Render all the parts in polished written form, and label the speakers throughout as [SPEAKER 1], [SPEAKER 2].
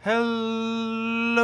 [SPEAKER 1] Hello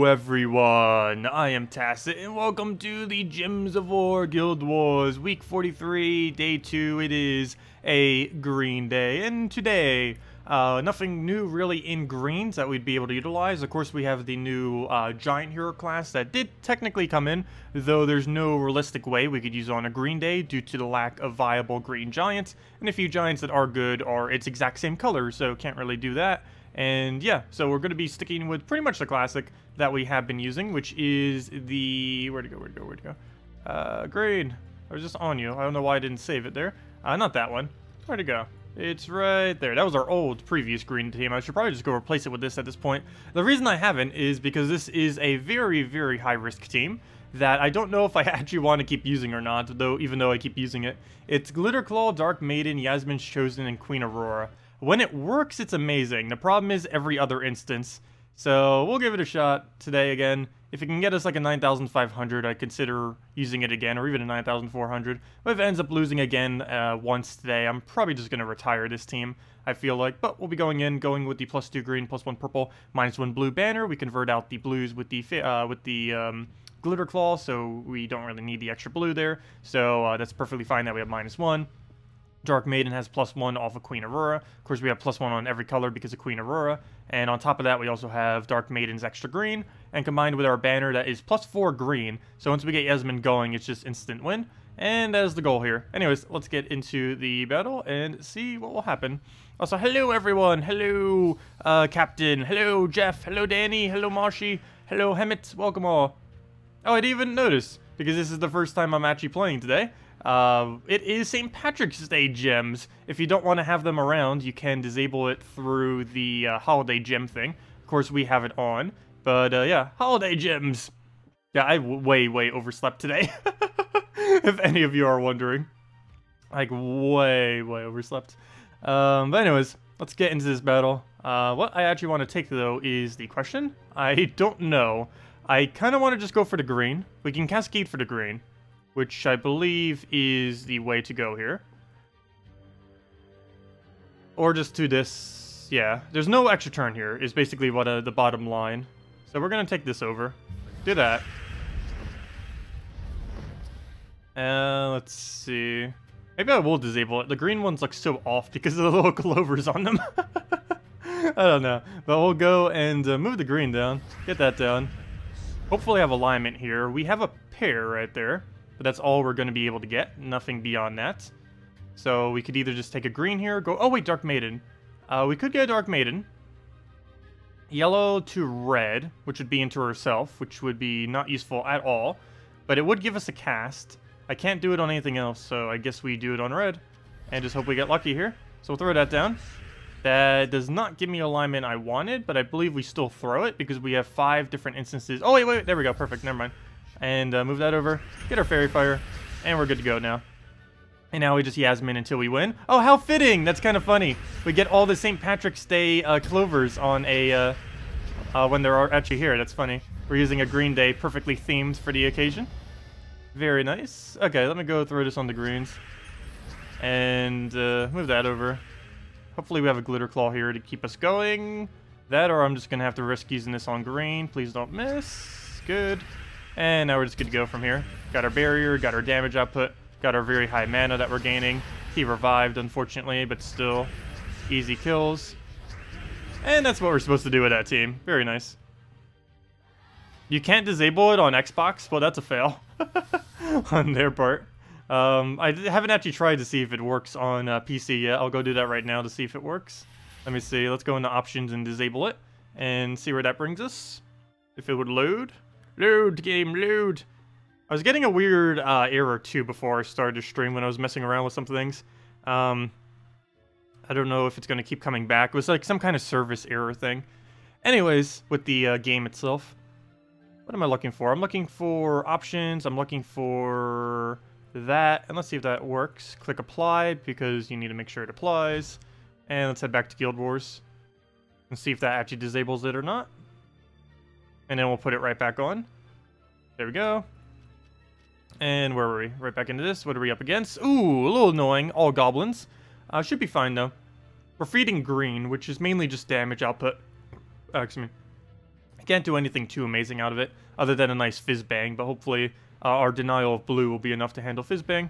[SPEAKER 1] everyone, I am Tacet and welcome to the Gems of War Guild Wars week 43, day 2. It is a green day, and today nothing new really in greens that we'd be able to utilize. Of course, we have the new giant hero class that did technically come in, though there's no realistic way we could use it on a green day due to the lack of viable green giants, and a few giants that are good are its exact same color, so can't really do that. And yeah, so we're going to be sticking with pretty much the classic that we have been using, which is the... Where'd it go? Green. I was just on you. I don't know why I didn't save it there. Not that one. Where'd it go? It's right there. That was our old previous green team. I should probably just go replace it with this at this point. The reason I haven't is because this is a very, very high-risk team that I don't know if I actually want to keep using or not, though even though I keep using it. It's Glitterclaw, Dark Maiden, Yasmin's Chosen, and Queen Aurora. When it works, it's amazing. The problem is every other instance. So we'll give it a shot today again. If it can get us like a 9,500, I'd consider using it again, or even a 9,400. But if it ends up losing again once today, I'm probably just going to retire this team, I feel like. But we'll be going with the +2 green, +1 purple, -1 blue banner. We convert out the blues with the Glitter Claw, so we don't really need the extra blue there. So that's perfectly fine that we have -1. Dark Maiden has +1 off of Queen Aurora. Of course, we have +1 on every color because of Queen Aurora. And on top of that, we also have Dark Maiden's extra green. And combined with our banner, that is +4 green. So once we get Yasmin going, it's just instant win. And that is the goal here. Anyways, let's get into the battle and see what will happen. Also, hello everyone. Hello, Captain. Hello, Jeff. Hello, Danny. Hello, Marshy. Hello, Hemmett. Welcome all. Oh, I didn't even notice, because this is the first time I'm actually playing today. It is St. Patrick's Day gems. If you don't want to have them around, you can disable it through the holiday gem thing. Of course, we have it on. But yeah, holiday gems. Yeah, I way overslept today. If any of you are wondering. Like, way overslept. But anyways, let's get into this battle. What I actually want to take, though, is the question. I don't know. I kind of want to just go for the green. We can cascade for the green, which I believe is the way to go here. Or just do this. Yeah, there's no extra turn here, is basically what the bottom line. So we're going to take this over. Do that. Let's see. Maybe I will disable it. The green ones look so off because of the little clovers on them. I don't know. But we'll go and move the green down. Get that down. Hopefully have alignment here. We have a pair right there. But that's all we're going to be able to get. Nothing beyond that. So we could either just take a green here or go... Oh, wait, Dark Maiden. We could get a Dark Maiden. Yellow to red, which would be into herself, which would be not useful at all. But it would give us a cast. I can't do it on anything else, so I guess we do it on red. And just hope we get lucky here. So we'll throw that down. That does not give me alignment I wanted, but I believe we still throw it because we have 5 different instances. Oh, wait, there we go. Perfect. Never mind. And move that over, get our Fairy Fire, and we're good to go now. And now we just Yasmin until we win. Oh, how fitting! That's kind of funny. We get all the St. Patrick's Day clovers on a when they're actually here. That's funny. We're using a green day, perfectly themed for the occasion. Very nice. Okay, let me go throw this on the greens. And move that over. Hopefully we have a Glitter Claw here to keep us going. That, or I'm just going to have to risk using this on green. Please don't miss. Good. And now we're just good to go from here. Got our barrier, got our damage output, got our very high mana that we're gaining. He revived, unfortunately, but still easy kills. And that's what we're supposed to do with that team. Very nice. You can't disable it on Xbox? Well, that's a fail on their part. I haven't actually tried to see if it works on PC yet. I'll go do that right now to see if it works. Let me see. Let's go into options and disable it and see where that brings us. If it would load. Load, game, load. I was getting a weird error, too, before I started to stream when I was messing around with some things. I don't know if it's going to keep coming back. It was like some kind of service error thing. Anyways, with the game itself. What am I looking for? I'm looking for options. I'm looking for that. And let's see if that works. Click apply, because you need to make sure it applies. And let's head back to Guild Wars. And see if that actually disables it or not. And then we'll put it right back on. There we go. And where were we? Right back into this. What are we up against? Ooh, a little annoying. All goblins. Should be fine, though. We're feeding green, which is mainly just damage output. excuse me. I can't do anything too amazing out of it, other than a nice fizz bang, but hopefully our denial of blue will be enough to handle fizz bang.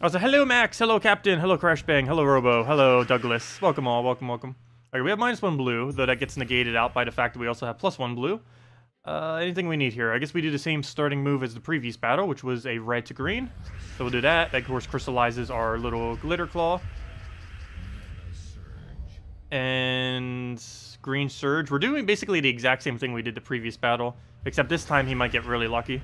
[SPEAKER 1] Also, hello Max, hello Captain, hello Crash Bang, hello Robo, hello Douglas. Welcome all, welcome, welcome. Alright, we have -1 blue, though that gets negated out by the fact that we also have +1 blue. Anything we need here? I guess we do the same starting move as the previous battle, which was a red to green. So we'll do that. That, of course, crystallizes our little glitter claw. And green surge. We're doing basically the exact same thing we did the previous battle, except this time he might get really lucky.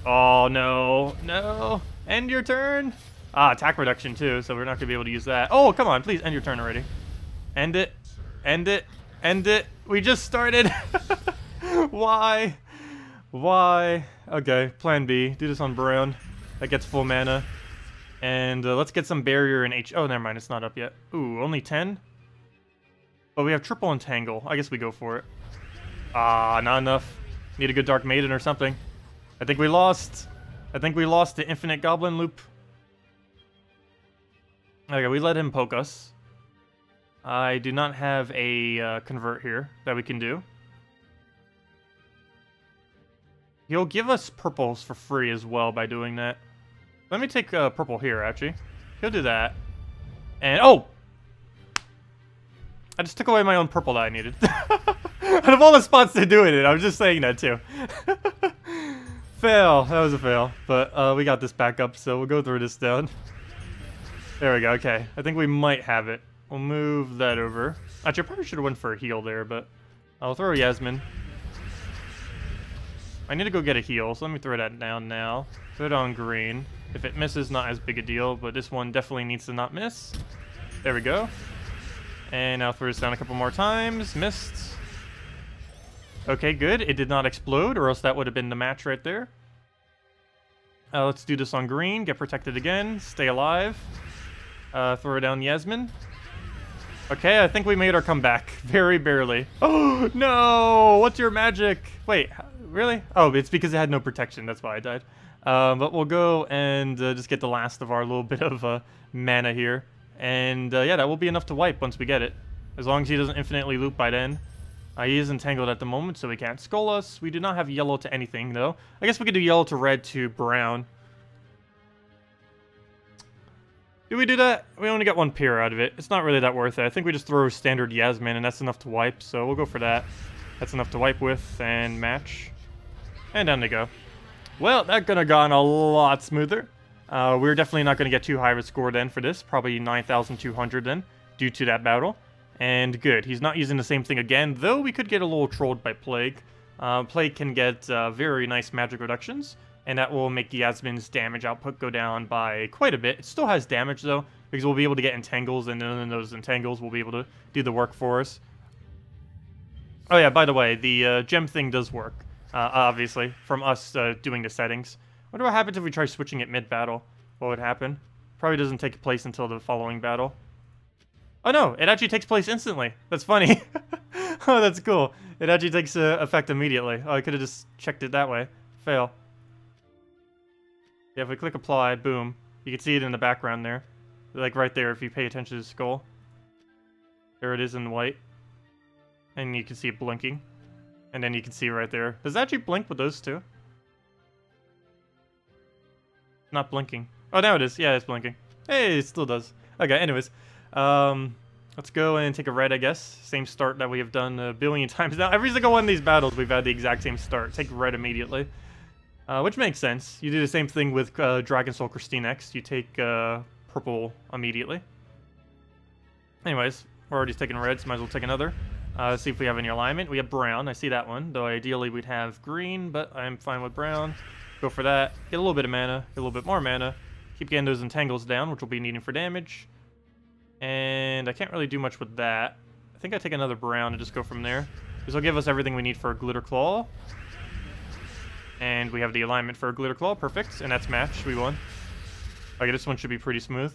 [SPEAKER 1] Oh, no. No. End your turn. Ah, attack reduction, too, so we're not going to be able to use that. Oh, come on. Please end your turn already. End it. End it. End it. We just started. Why? Why? Okay, plan B. Do this on brown. That gets full mana. And let's get some barrier and H. Oh, never mind. It's not up yet. Ooh, only 10? But we have triple entangle. I guess we go for it. Ah, not enough. Need a good Dark Maiden or something. I think we lost. I think we lost the infinite goblin loop. Okay, we let him poke us. I do not have a convert here that we can do. He'll give us purples for free as well by doing that. Let me take purple here, actually. He'll do that. And, oh! I just took away my own purple that I needed. Out of all the spots to do it, I was just saying that too. Fail. That was a fail. But we got this back up, so we'll go through this down. There we go, okay. I think we might have it. We'll move that over. Actually, I probably should have went for a heal there, but I'll throw Yasmin. I need to go get a heal, so let me throw that down now. Throw it on green. If it misses, not as big a deal, but this one definitely needs to not miss. There we go. And now throw this down a couple more times. Missed. Okay, good. It did not explode, or else that would have been the match right there. Let's do this on green. Get protected again. Stay alive. Throw down Yasmin. Okay, I think we made our comeback. Very barely. Oh, no! What's your magic? Wait, really? Oh, it's because it had no protection. That's why I died. But we'll go and just get the last of our little bit of mana here. And yeah, that will be enough to wipe once we get it. As long as he doesn't infinitely loop by then. He is entangled at the moment, so he can't skull us. We do not have yellow to anything, though. I guess we could do yellow to red to brown. Do we do that? We only got one peer out of it. It's not really that worth it. I think we just throw standard Yasmin, and that's enough to wipe, so we'll go for that. That's enough to wipe with and match. And down they go. Well, that could have gone a lot smoother. We're definitely not going to get too high of a score then for this. Probably 9,200 then, due to that battle. And good. He's not using the same thing again, though we could get a little trolled by Plague. Plague can get very nice magic reductions, and that will make Yasmin's damage output go down by quite a bit. It still has damage, though, because we'll be able to get entangles, and then those entangles will be able to do the work for us. Oh yeah, by the way, the gem thing does work, obviously, from us doing the settings. Wonder what happens if we try switching it mid-battle. What would happen? Probably doesn't take place until the following battle. Oh no, it actually takes place instantly. That's funny. Oh, that's cool. It actually takes effect immediately. Oh, I could have just checked it that way. Fail. Yeah, if we click apply, boom. You can see it in the background there. Like right there if you pay attention to the skull. There it is in white. And you can see it blinking. And then you can see right there. Does it actually blink with those two? Not blinking. Oh, now it is. Yeah, it's blinking. Hey, it still does. Okay, anyways. Let's go and take a red, I guess. Same start that we have done a billion times now. Every single one of these battles, we've had the exact same start. Take red immediately. Which makes sense. You do the same thing with Dragon Soul Christine X. You take purple immediately. Anyways, we're already taking red, so might as well take another. Let's see if we have any alignment. We have brown. I see that one, though ideally we'd have green, but I'm fine with brown. Go for that. Get a little bit of mana. Get a little bit more mana. Keep getting those entangles down, which we'll be needing for damage. And I can't really do much with that. I think I take another brown and just go from there. This will give us everything we need for a Glitter Claw. And we have the alignment for a Glitter Claw. Perfect. And that's match. We won. Okay, this one should be pretty smooth.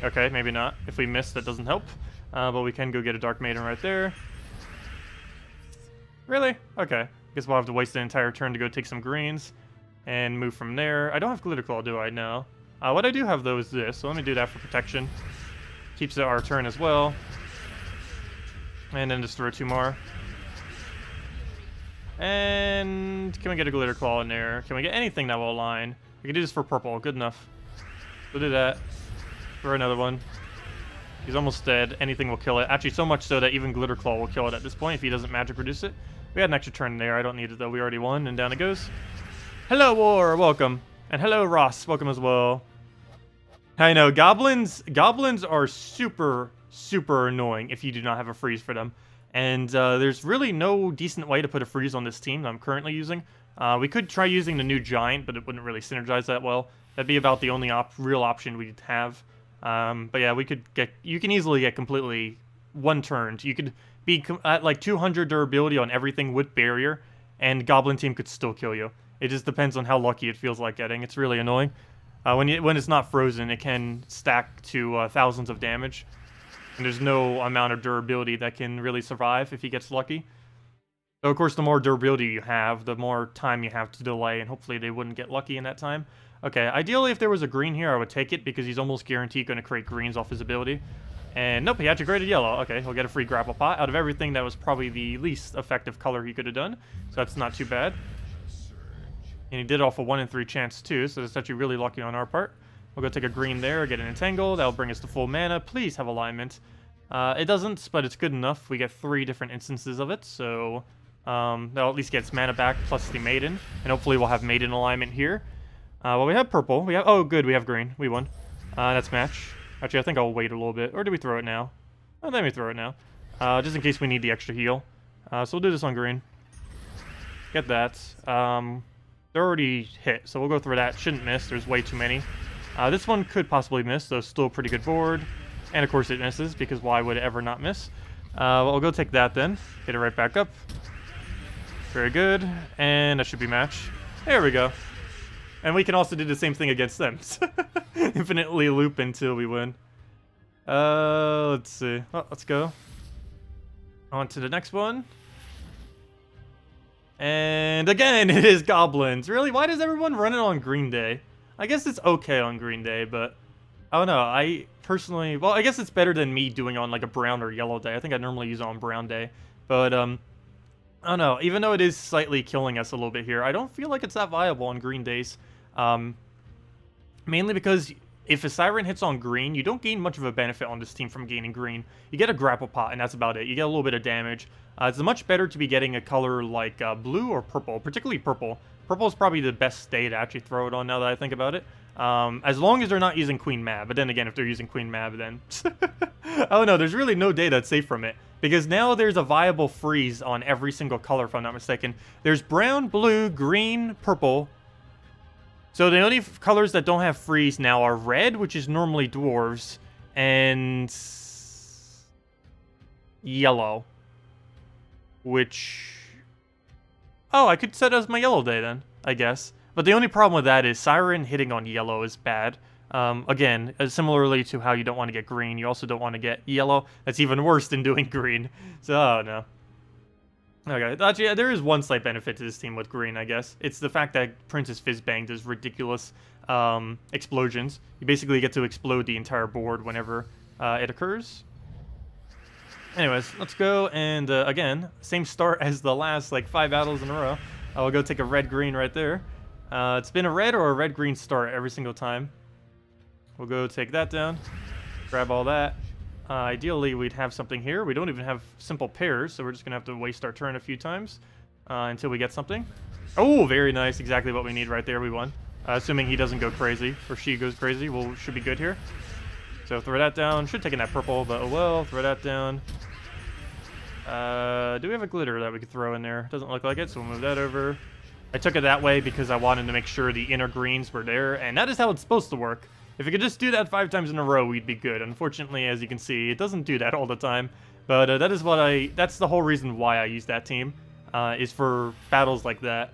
[SPEAKER 1] Okay, maybe not. If we miss, that doesn't help. But we can go get a Dark Maiden right there. Really? Okay. Guess we'll have to waste an entire turn to go take some greens. And move from there. I don't have Glitter Claw, do I? No. What I do have, though, is this. So let me do that for protection. Keeps it our turn as well. And then just throw 2 more. And can we get a Glitter Claw in there? Can we get anything that will align? We can do this for purple. Good enough. We'll do that. Throw another one. He's almost dead. Anything will kill it. Actually, so much so that even Glitter Claw will kill it at this point if he doesn't magic reduce it. We had an extra turn there. I don't need it, though. We already won, and down it goes. Hello, War. Welcome. And hello, Ross. Welcome as well. I know. Goblins are super, super annoying if you do not have a freeze for them. And there's really no decent way to put a freeze on this team that I'm currently using. We could try using the new Giant, but it wouldn't really synergize that well. That'd be about the only real option we'd have. But yeah, you can easily get completely one-turned. You could be at like 200 durability on everything with barrier, and Goblin team could still kill you. It just depends on how lucky it feels like getting. It's really annoying. When it's not frozen, it can stack to thousands of damage. And there's no amount of durability that can really survive if he gets lucky. So of course, the more durability you have, the more time you have to delay, and hopefully they wouldn't get lucky in that time. Okay, ideally if there was a green here, I would take it, because he's almost guaranteed going to create greens off his ability. And nope, he actually created yellow. Okay, he'll get a free grapple pot. Out of everything, that was probably the least effective color he could have done. So that's not too bad. And he did off a 1 in 3 chance too, so that's actually really lucky on our part. We'll go take a green there, get an entangle. That'll bring us to full mana. Please have alignment. It doesn't, but it's good enough. We get 3 different instances of it, so that'll at least get its mana back, plus the Maiden. And hopefully we'll have Maiden alignment here. Well, we have purple. Oh, good, we have green. We won. That's match. Actually, I think I'll wait a little bit. Or do we throw it now? Oh, let me throw it now. Just in case we need the extra heal. So we'll do this on green. Get that. They're already hit, so we'll go through that. Shouldn't miss. There's way too many. This one could possibly miss, though still a pretty good board. And of course it misses, because why would it ever not miss? Well, I'll go take that then. Get it right back up. Very good. And that should be match. There we go. And we can also do the same thing against them. Infinitely loop until we win. Let's see. Well, let's go. On to the next one. And again, it is goblins. Really? Why does everyone run it on Green Day? I guess it's okay on Green Day, but I don't know. I personally, well, I guess it's better than me doing on like a brown or yellow day. I think I normally use it on brown day, but I don't know. Even though it is slightly killing us a little bit here, I don't feel like it's that viable on green days. Mainly because if a Siren hits on green, you don't gain much of a benefit on this team from gaining green. You get a grapple pot, and that's about it. You get a little bit of damage. It's much better to be getting a color like blue or purple, particularly purple. Purple is probably the best day to actually throw it on now that I think about it. As long as they're not using Queen Mab. But then again, if they're using Queen Mab, then... I don't know, there's really no day that's safe from it. Because now there's a viable freeze on every single color, if I'm not mistaken. There's brown, blue, green, purple. So the only colors that don't have freeze now are red, which is normally dwarves, and yellow. Which... oh, I could set as my yellow day then, I guess. But the only problem with that is Siren hitting on yellow is bad. Again, similarly to how you don't want to get green, you also don't want to get yellow. That's even worse than doing green. So, oh no. Okay, actually, yeah, there is one slight benefit to this team with green, I guess. It's the fact that Princess Fizzbang does ridiculous explosions. You basically get to explode the entire board whenever it occurs. Anyways, let's go, and again, same start as the last, like, 5 battles in a row. I'll go take a red-green right there. It's been a red or a red-green start every single time. We'll go take that down, grab all that. Ideally, we'd have something here. We don't even have simple pairs, so we're just going to have to waste our turn a few times until we get something. Oh, very nice. Exactly what we need right there. We won. Assuming he doesn't go crazy, or she goes crazy, we'll should be good here. So throw that down. Should take in that purple, but oh well. Throw that down. Do we have a glitter that we could throw in there? Doesn't look like it, so we'll move that over. I took it that way because I wanted to make sure the inner greens were there, and that is how it's supposed to work. If we could just do that 5 times in a row, we'd be good. Unfortunately, as you can see, it doesn't do that all the time. But that's the whole reason why I use that team, is for battles like that.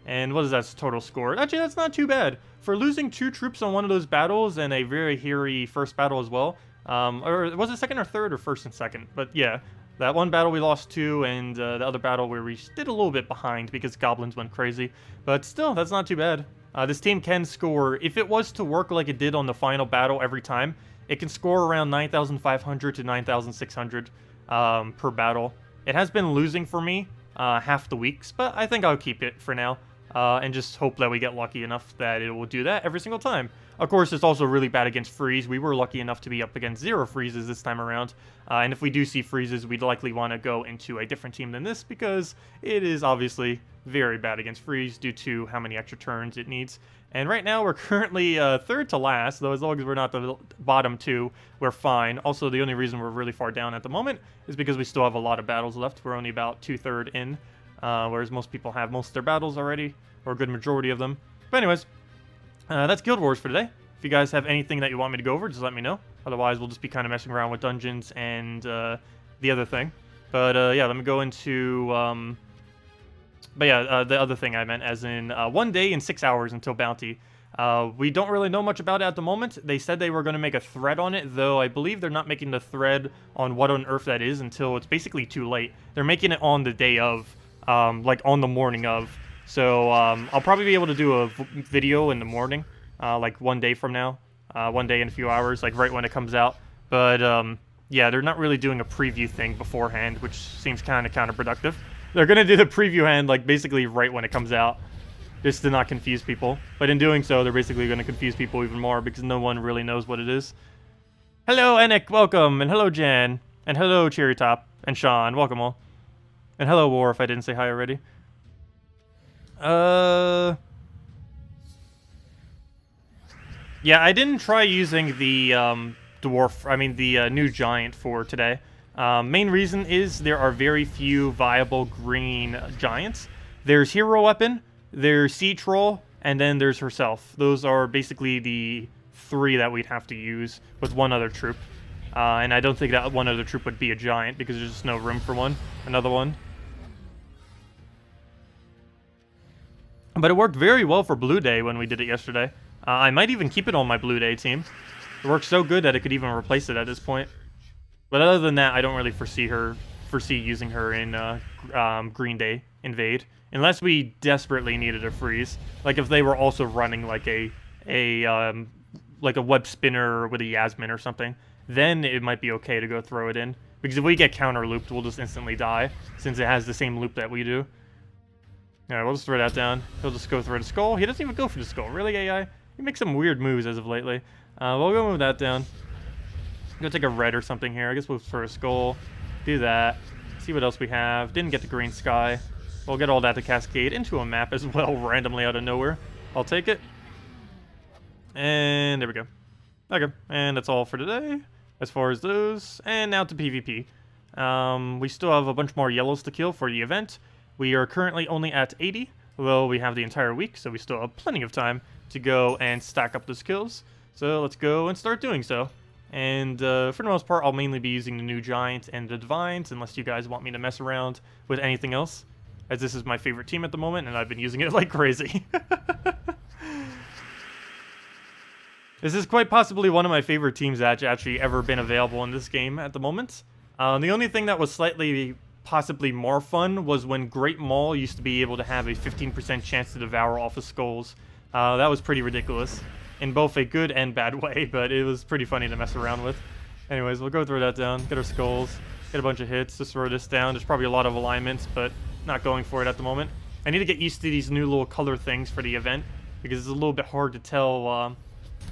[SPEAKER 1] And what is that total score? Actually, that's not too bad. For losing 2 troops on one of those battles, and a very hairy first battle as well. Or was it second or third, or first and second? But yeah, that one battle we lost 2, and the other battle where we did a little bit behind because goblins went crazy. But still, that's not too bad. This team can score. If it was to work like it did on the final battle every time, It can score around 9,500 to 9,600 per battle. It has been losing for me half the weeks, but I think I'll keep it for now. And just hope that we get lucky enough that it will do that every single time. Of course, it's also really bad against freeze. We were lucky enough to be up against 0 freezes this time around. And if we do see freezes, we'd likely want to go into a different team than this because it is obviously very bad against freeze due to how many extra turns it needs. And right now, we're currently third to last, though as long as we're not the bottom 2, we're fine. Also, the only reason we're really far down at the moment is because we still have a lot of battles left. We're only about 2/3 in. Whereas most people have most of their battles already, or a good majority of them. But anyways, that's Guild Wars for today. If you guys have anything that you want me to go over, just let me know. Otherwise, we'll just be kind of messing around with dungeons and the other thing. But yeah, let me go into... the other thing I meant, as in 1 day and 6 hours until Bounty. We don't really know much about it at the moment. They said they were going to make a thread on it, though I believe they're not making the thread on what on earth that is until it's basically too late. They're making it on the day of. Like on the morning of. So I'll probably be able to do a video in the morning, like 1 day from now, 1 day in a few hours, like right when it comes out. But yeah, they're not really doing a preview thing beforehand, which seems kind of counterproductive. They're gonna do the preview hand like basically right when it comes out, just to not confuse people. But in doing so, they're basically gonna confuse people even more because no one really knows what it is. Hello, Enic, welcome, and hello, Jan, and hello, Cherry Top, and Sean, welcome all. And hello, War, if I didn't say hi already. Yeah, I didn't try using the the new giant for today. Main reason is there are very few viable green giants. There's Hero Weapon, there's Sea Troll, and then there's herself. Those are basically the 3 that we'd have to use with one other troop. And I don't think that one other troop would be a giant because there's just no room for another one. But it worked very well for Blue Day when we did it yesterday. I might even keep it on my Blue Day team. It works so good that it could even replace it at this point. But other than that, I don't really foresee using her in Green Day Invade, unless we desperately needed a freeze. Like if they were also running like a web spinner with a Yasmin or something, then it might be okay to go throw it in. Because if we get counter looped, we'll just instantly die, since it has the same loop that we do. Alright, we'll just throw that down. He'll just go through the skull. He doesn't even go for the skull. Really, AI? He makes some weird moves as of lately. We'll go move that down. Go take a red or something here. I guess we'll throw a skull. Do that. See what else we have. Didn't get the green sky. We'll get all that to cascade into a map as well, randomly out of nowhere. I'll take it. And there we go. Okay, and that's all for today, as far as those. And now to PvP. We still have a bunch more yellows to kill for the event. We are currently only at 80, although we have the entire week, so we still have plenty of time to go and stack up those kills. So let's go and start doing so. And for the most part, I'll mainly be using the new Giant and the Divines, unless you guys want me to mess around with anything else, as this is my favorite team at the moment, and I've been using it like crazy. This is quite possibly one of my favorite teams that's actually ever been available in this game at the moment. The only thing that was slightly possibly more fun was when Great Maul used to be able to have a 15% chance to devour off of skulls. That was pretty ridiculous, in both a good and bad way, but it was pretty funny to mess around with. Anyways, we'll go throw that down, get our skulls, get a bunch of hits, just throw this down. There's probably a lot of alignments, but not going for it at the moment. I need to get used to these new little color things for the event, because it's a little bit hard to tell.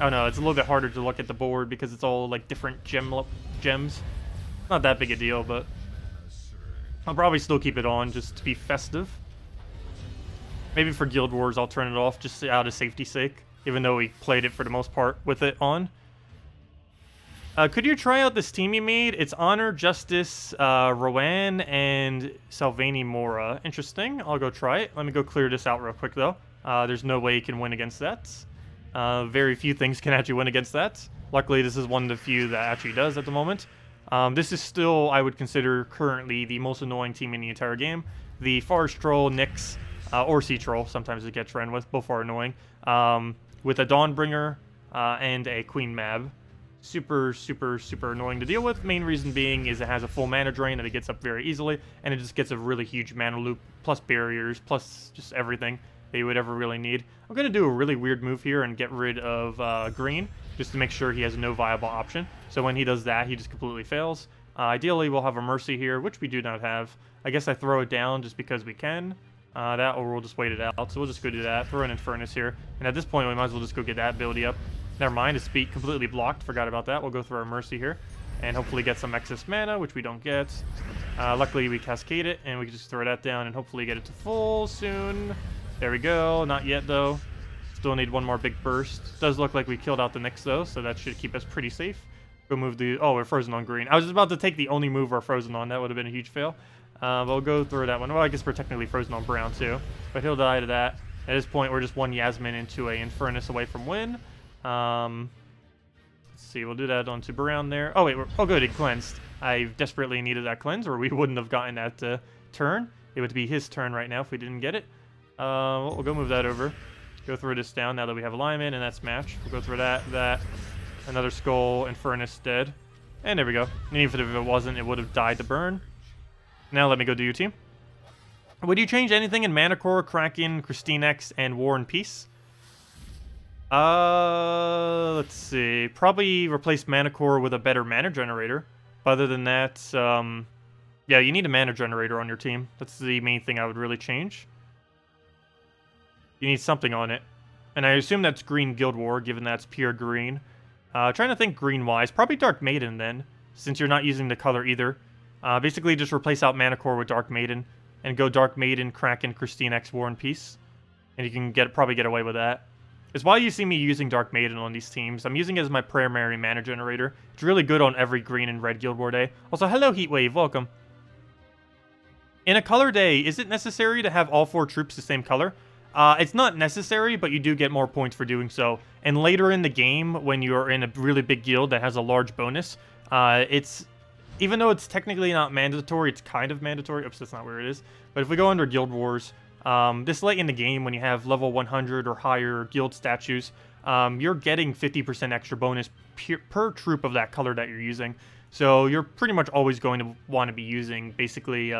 [SPEAKER 1] Oh no, it's a little bit harder to look at the board because it's all like different gems. Not that big a deal, but I'll probably still keep it on just to be festive. Maybe for Guild Wars I'll turn it off just out of safety's sake, even though we played it for the most part with it on. Could you try out this team you made? It's Honor, Justice, Rowan, and Salvani Mora. Interesting. I'll go try it. Let me go clear this out real quick, though. There's no way you can win against that. Very few things can actually win against that. Luckily, this is one of the few that actually does at the moment. This is still, I would consider, currently the most annoying team in the entire game. The Forest Troll, Nyx, or Sea Troll, sometimes it gets ran with, both are annoying, with a Dawnbringer and a Queen Mab. Super, super, super annoying to deal with. Main reason being is it has a full mana drain and it gets up very easily, and it just gets a really huge mana loop, plus barriers, plus just everything that you would ever really need. I'm going to do a really weird move here and get rid of green, just to make sure he has no viable option. So when he does that, he just completely fails. Ideally, we'll have a Mercy here, which we do not have. I guess I throw it down just because we can. That, or we'll just wait it out. So we'll just go do that. Throw an Infernus here. And at this point, we might as well just go get that ability up. Never mind, his feet completely blocked. Forgot about that. We'll go through our Mercy here. And hopefully get some excess mana, which we don't get. Luckily, we Cascade it, and we can just throw that down and hopefully get it to full soon. There we go. Not yet, though. Still need one more big burst. Does look like we killed out the Nyx, though, so that should keep us pretty safe. Go move the... Oh, we're frozen on green. I was just about to take the only move we're frozen on. That would have been a huge fail. But we'll go through that one. Well, I guess we're technically frozen on brown, too. But he'll die to that. At this point, we're just one Yasmin into a Infernus away from win. Let's see. We'll do that onto brown there. Oh, wait. Oh, good. It cleansed. I desperately needed that cleanse, or we wouldn't have gotten that turn. It would be his turn right now if we didn't get it. We'll go move that over. Go through this down now that we have alignment, and that's match. We'll go through that. Another Skull, Infernus dead. And there we go. And even if it wasn't, it would have died to burn. Now let me go do your team. Would you change anything in Mana Core, Kraken, KrissTigger, and War and Peace? Let's see. Probably replace Mana Core with a better mana generator. Other than that, yeah, you need a mana generator on your team. That's the main thing I would really change. You need something on it. And I assume that's Green Guild War, given that's pure green. Trying to think green-wise. Probably Dark Maiden, then, since you're not using the color either. Basically, just replace out Mana Core with Dark Maiden, and go Dark Maiden, Kraken, KrissTigger, War and Peace. And you can probably get away with that. It's why you see me using Dark Maiden on these teams. I'm using it as my primary mana generator. It's really good on every green and red Guild War day. Also, hello Heatwave, welcome. In a color day, is it necessary to have all 4 troops the same color? It's not necessary, but you do get more points for doing so. And later in the game, when you're in a really big guild that has a large bonus, even though it's technically not mandatory, it's kind of mandatory. Oops, that's not where it is. But if we go under Guild Wars, this late in the game, when you have level 100 or higher guild statues, you're getting 50% extra bonus per troop of that color that you're using. So you're pretty much always going to want to be using basically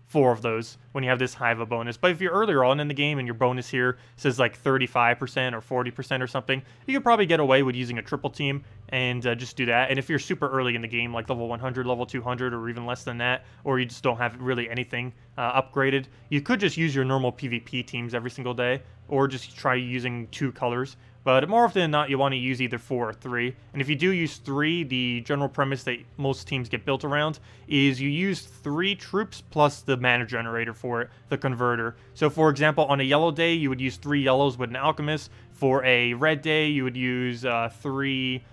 [SPEAKER 1] 4 of those when you have this high of a bonus. But if you're earlier on in the game and your bonus here says like 35% or 40% or something, you could probably get away with using a triple team and just do that. And if you're super early in the game, like level 100, level 200, or even less than that, or you just don't have really anything upgraded, you could just use your normal PvP teams every single day, or just try using 2 colors. But more often than not, you want to use either 4 or 3. And if you do use 3, the general premise that most teams get built around is you use 3 troops plus the mana generator for it, the converter. So for example, on a yellow day, you would use 3 yellows with an alchemist. For a red day, you would use 3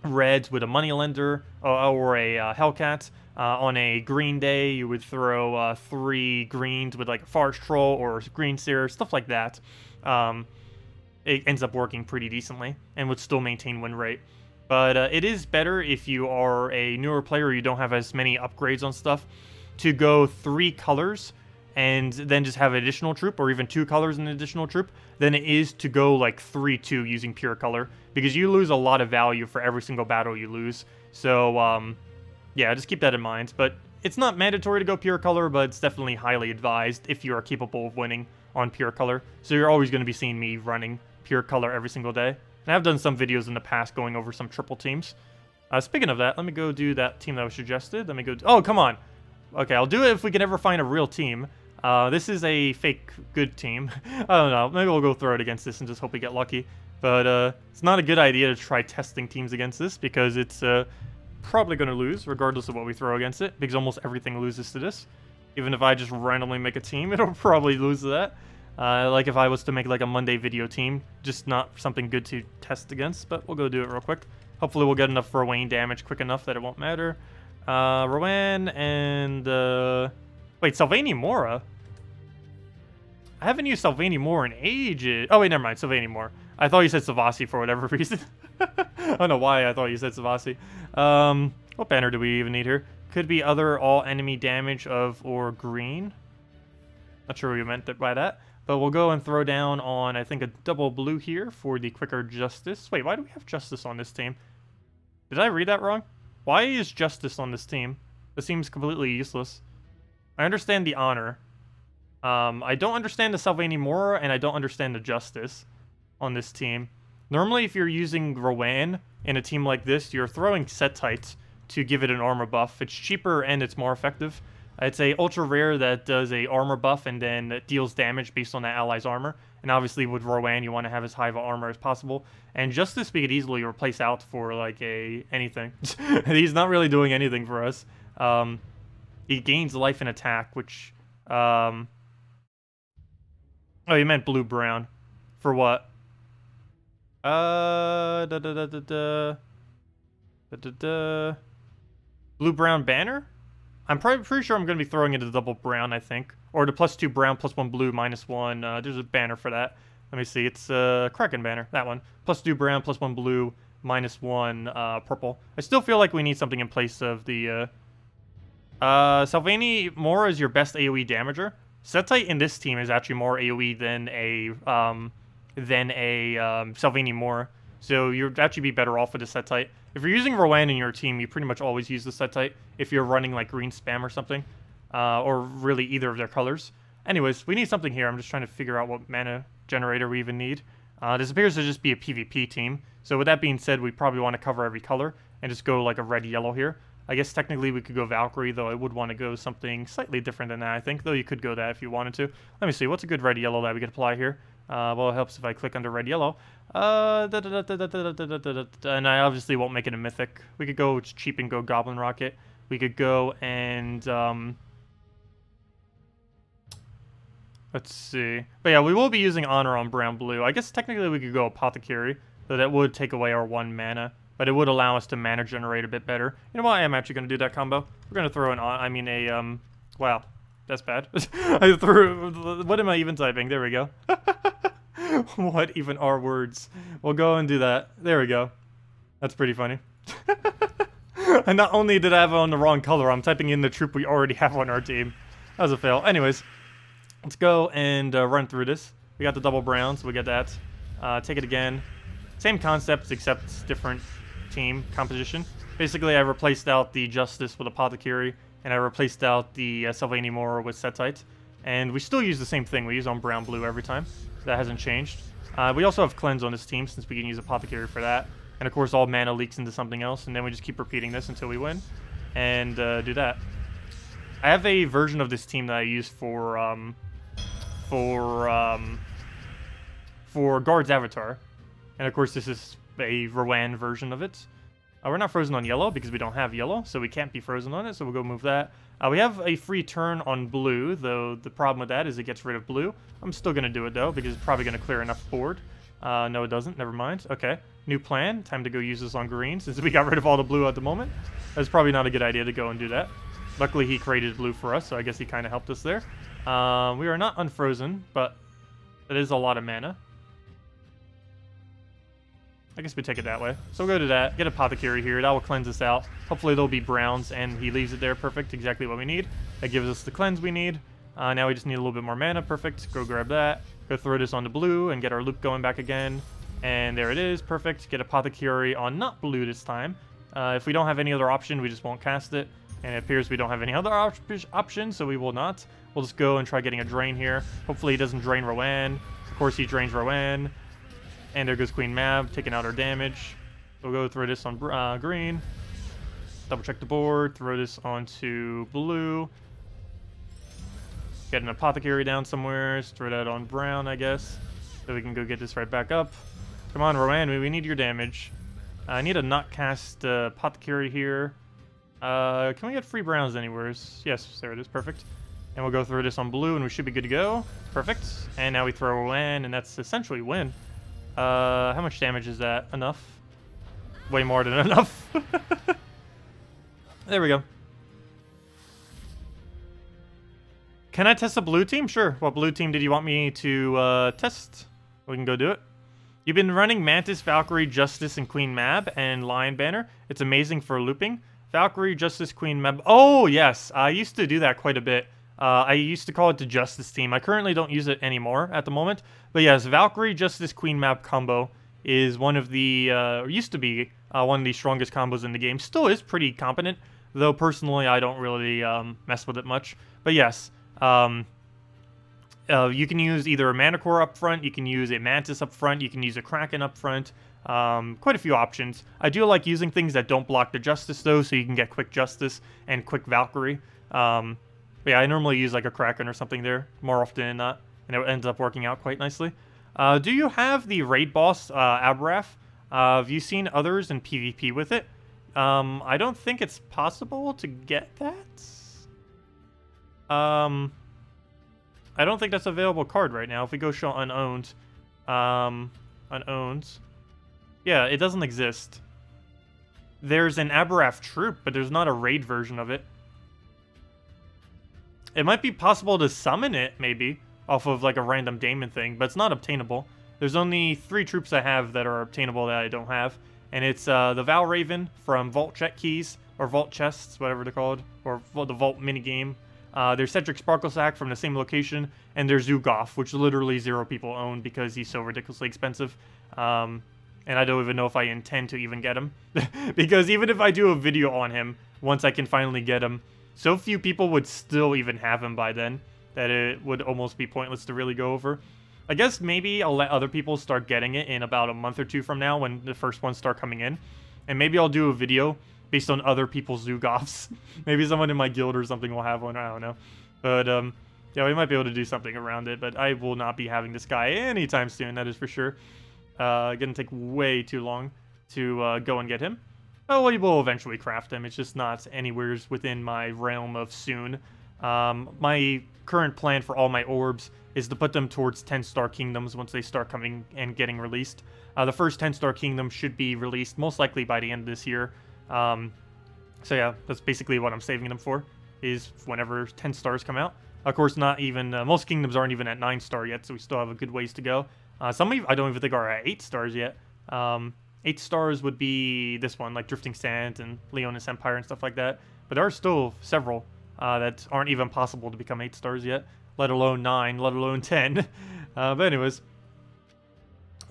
[SPEAKER 1] reds with a moneylender or a Hellcat. On a green day, you would throw 3 greens with like a forest troll or green seer, stuff like that. It ends up working pretty decently and would still maintain win rate. But it is better if you are a newer player or you don't have as many upgrades on stuff to go 3 colors and then just have an additional troop, or even 2 colors and an additional troop, than it is to go like 3-2 using pure color, because you lose a lot of value for every single battle you lose. So yeah, just keep that in mind. But it's not mandatory to go pure color, but it's definitely highly advised if you are capable of winning on pure color. So you're always going to be seeing me running pure color every single day. And I've done some videos in the past going over some triple teams. Speaking of that, let me go do that team that was suggested. Let me go... Oh, come on! Okay, I'll do it if we can ever find a real team. This is a fake good team. I don't know. Maybe we'll go throw it against this and just hope we get lucky. But it's not a good idea to try testing teams against this, because it's probably going to lose regardless of what we throw against it, because almost everything loses to this. Even if I just randomly make a team, it'll probably lose to that. Like if I was to make like a Monday video team, just not something good to test against, but we'll go do it real quick. Hopefully we'll get enough Rowan damage quick enough that it won't matter. Rowan and... Wait, Sylvania Mora? I haven't used Sylvania Mora in ages. Oh wait, never mind, Sylvania Mora. I thought you said Savasi for whatever reason. I don't know why I thought you said Savasi. What banner do we even need here? Could be other all enemy damage of or green. Not sure what you meant by that. But we'll go and throw down on, I think, a double blue here for the quicker Justice. Wait, why do we have Justice on this team? Did I read that wrong? Why is Justice on this team? This seems completely useless. I understand the Honor. I don't understand the Sylvania Mora, and I don't understand the Justice on this team. Normally, if you're using Rowan in a team like this, you're throwing Tacet to give it an armor buff. It's cheaper and it's more effective. It's a ultra rare that does a armor buff and then deals damage based on that ally's armor. And obviously with Rowan, you want to have as high of an armor as possible. And Justice we could easily replace out for like anything. He's not really doing anything for us. He gains life and attack, which oh, you meant blue-brown. For what? Blue-brown banner? I'm pretty sure I'm going to be throwing it as double brown, I think. Or the +2 brown, +1 blue, -1. There's a banner for that. Let me see. It's Kraken banner, that one. +2 brown, +1 blue, -1 purple. I still feel like we need something in place of the... Sylvanie Moore is your best AoE damager. Tacet in this team is actually more AoE than a Sylvanie Moore. So you'd actually be better off with the Tacet. If you're using Rowan in your team, you pretty much always use the Tacet if you're running like green spam or something. Or really either of their colors. Anyways, we need something here. I'm just trying to figure out what mana generator we even need. This appears to just be a PvP team. So with that being said, we probably want to cover every color and just go like a red-yellow here. I guess technically we could go Valkyrie, though I would want to go something slightly different than that, I think. Though you could go that if you wanted to. Let me see, what's a good red-yellow that we could apply here? Well, it helps if I click under red-yellow. And I obviously won't make it a mythic. We could go cheap and go Goblin Rocket. We could go and... let's see. But yeah, we will be using Honor on brown-blue. I guess technically we could go Apothecary, though that would take away our 1 mana. But it would allow us to mana generate a bit better. You know what? I am actually going to do that combo. We're going to throw an... wow. That's bad. I threw... What am I even typing? There we go. What even are words? We'll go and do that. There we go. That's pretty funny. And not only did I have it on the wrong color, I'm typing in the troop we already have on our team. That was a fail. Anyways, let's go and run through this. We got the double brown, so we get that. Take it again. Same concepts, except different team composition. Basically, I replaced out the Justice with Apothecary, and I replaced out the Sylvanie Moore with Tacet. And we still use the same thing. We use on brown-blue every time. That hasn't changed. We also have Cleanse on this team, since we can use Apothecary for that. And of course, all mana leaks into something else, and then we just keep repeating this until we win. And do that. I have a version of this team that I use for Guard's Avatar. And of course, this is a Rowan version of it. We're not frozen on yellow because we don't have yellow, so we can't be frozen on it, so we'll go move that. We have a free turn on blue, though the problem with that is it gets rid of blue. I'm still going to do it, though, because it's probably going to clear enough board. No, it doesn't. Never mind. Okay. New plan. Time to go use this on green, since we got rid of all the blue at the moment. That's probably not a good idea to go and do that. Luckily, he created blue for us, so I guess he kind of helped us there. We are not unfrozen, but it is a lot of mana. I guess we take it that way. So we'll go to that, get Apothecary here. That will cleanse us out. Hopefully there'll be browns, and he leaves it there. Perfect. Exactly what we need. That gives us the cleanse we need. Now we just need a little bit more mana. Perfect. Go grab that. Go throw this onto blue and get our loop going back again. And there it is. Perfect. Get Apothecary on not blue this time. If we don't have any other option, we just won't cast it. And it appears we don't have any other option, so we will not. We'll just go and try getting a drain here. Hopefully he doesn't drain Rowan. Of course he drains Rowan. And there goes Queen Mab, taking out our damage. We'll go throw this on green. Double check the board. Throw this onto blue. Get an Apothecary down somewhere. Throw that on brown, I guess. So we can go get this right back up. Come on, Rowan, we need your damage. I need to not cast Apothecary here. Can we get free browns anywhere? Yes, there it is. Perfect. And we'll go through this on blue, and we should be good to go. Perfect. And now we throw Rowan, and that's essentially win. How much damage is that? Enough? Way more than enough. There we go. Can I test a blue team? Sure. What blue team did you want me to test? We can go do it. You've been running Mantis, Valkyrie, Justice, and Queen Mab, and Lion Banner. It's amazing for looping. Valkyrie, Justice, Queen Mab. Oh, yes. I used to do that quite a bit. I used to call it the Justice team. I currently don't use it anymore at the moment. But yes, Valkyrie, Justice, Queen Mab combo is one of the, or used to be one of the strongest combos in the game. Still is pretty competent, though personally I don't really mess with it much. But yes, You can use either a Mana Core up front, you can use a Mantis up front, you can use a Kraken up front. Quite a few options. I do like using things that don't block the Justice, though, so you can get quick Justice and quick Valkyrie. But yeah, I normally use like a Kraken or something there, more often than not, and it ends up working out quite nicely. Do you have the raid boss, Abraf? Have you seen others in PvP with it? I don't think it's possible to get that. I don't think that's an available card right now. If we go show unowned, unowned, yeah, it doesn't exist. There's an Abraf troop, but there's not a raid version of it. It might be possible to summon it, maybe, off of like a random daemon thing, but it's not obtainable. There's only 3 troops I have that are obtainable that I don't have, and it's the Val Raven from Vault Check Keys, or Vault Chests, whatever they're called, or the Vault minigame. There's Cedric Sparklesack from the same location, and there's Zugoff, which literally 0 people own because he's so ridiculously expensive. And I don't even know if I intend to even get him. Because even if I do a video on him, once I can finally get him, so few people would still even have him by then, that it would almost be pointless to really go over. I guess maybe I'll let other people start getting it in about a month or 2 from now when the first ones start coming in. And maybe I'll do a video based on other people's Zugoffs. Maybe someone in my guild or something will have one, I don't know. But, yeah, we might be able to do something around it, but I will not be having this guy anytime soon, that is for sure. Gonna take way too long to go and get him. Oh, we will eventually craft him. It's just not anywhere within my realm of soon. My current plan for all my orbs is to put them towards 10-star kingdoms once they start coming and getting released. The first 10-star kingdom should be released most likely by the end of this year. So yeah, that's basically what I'm saving them for, is whenever 10 stars come out. Of course, not even, most kingdoms aren't even at 9-star yet, so we still have a good ways to go. Some I don't even think are at 8 stars yet. 8 stars would be this one, like Drifting Sands and Leonis Empire and stuff like that. But there are still several that aren't even possible to become 8 stars yet, let alone 9, let alone 10. But anyways.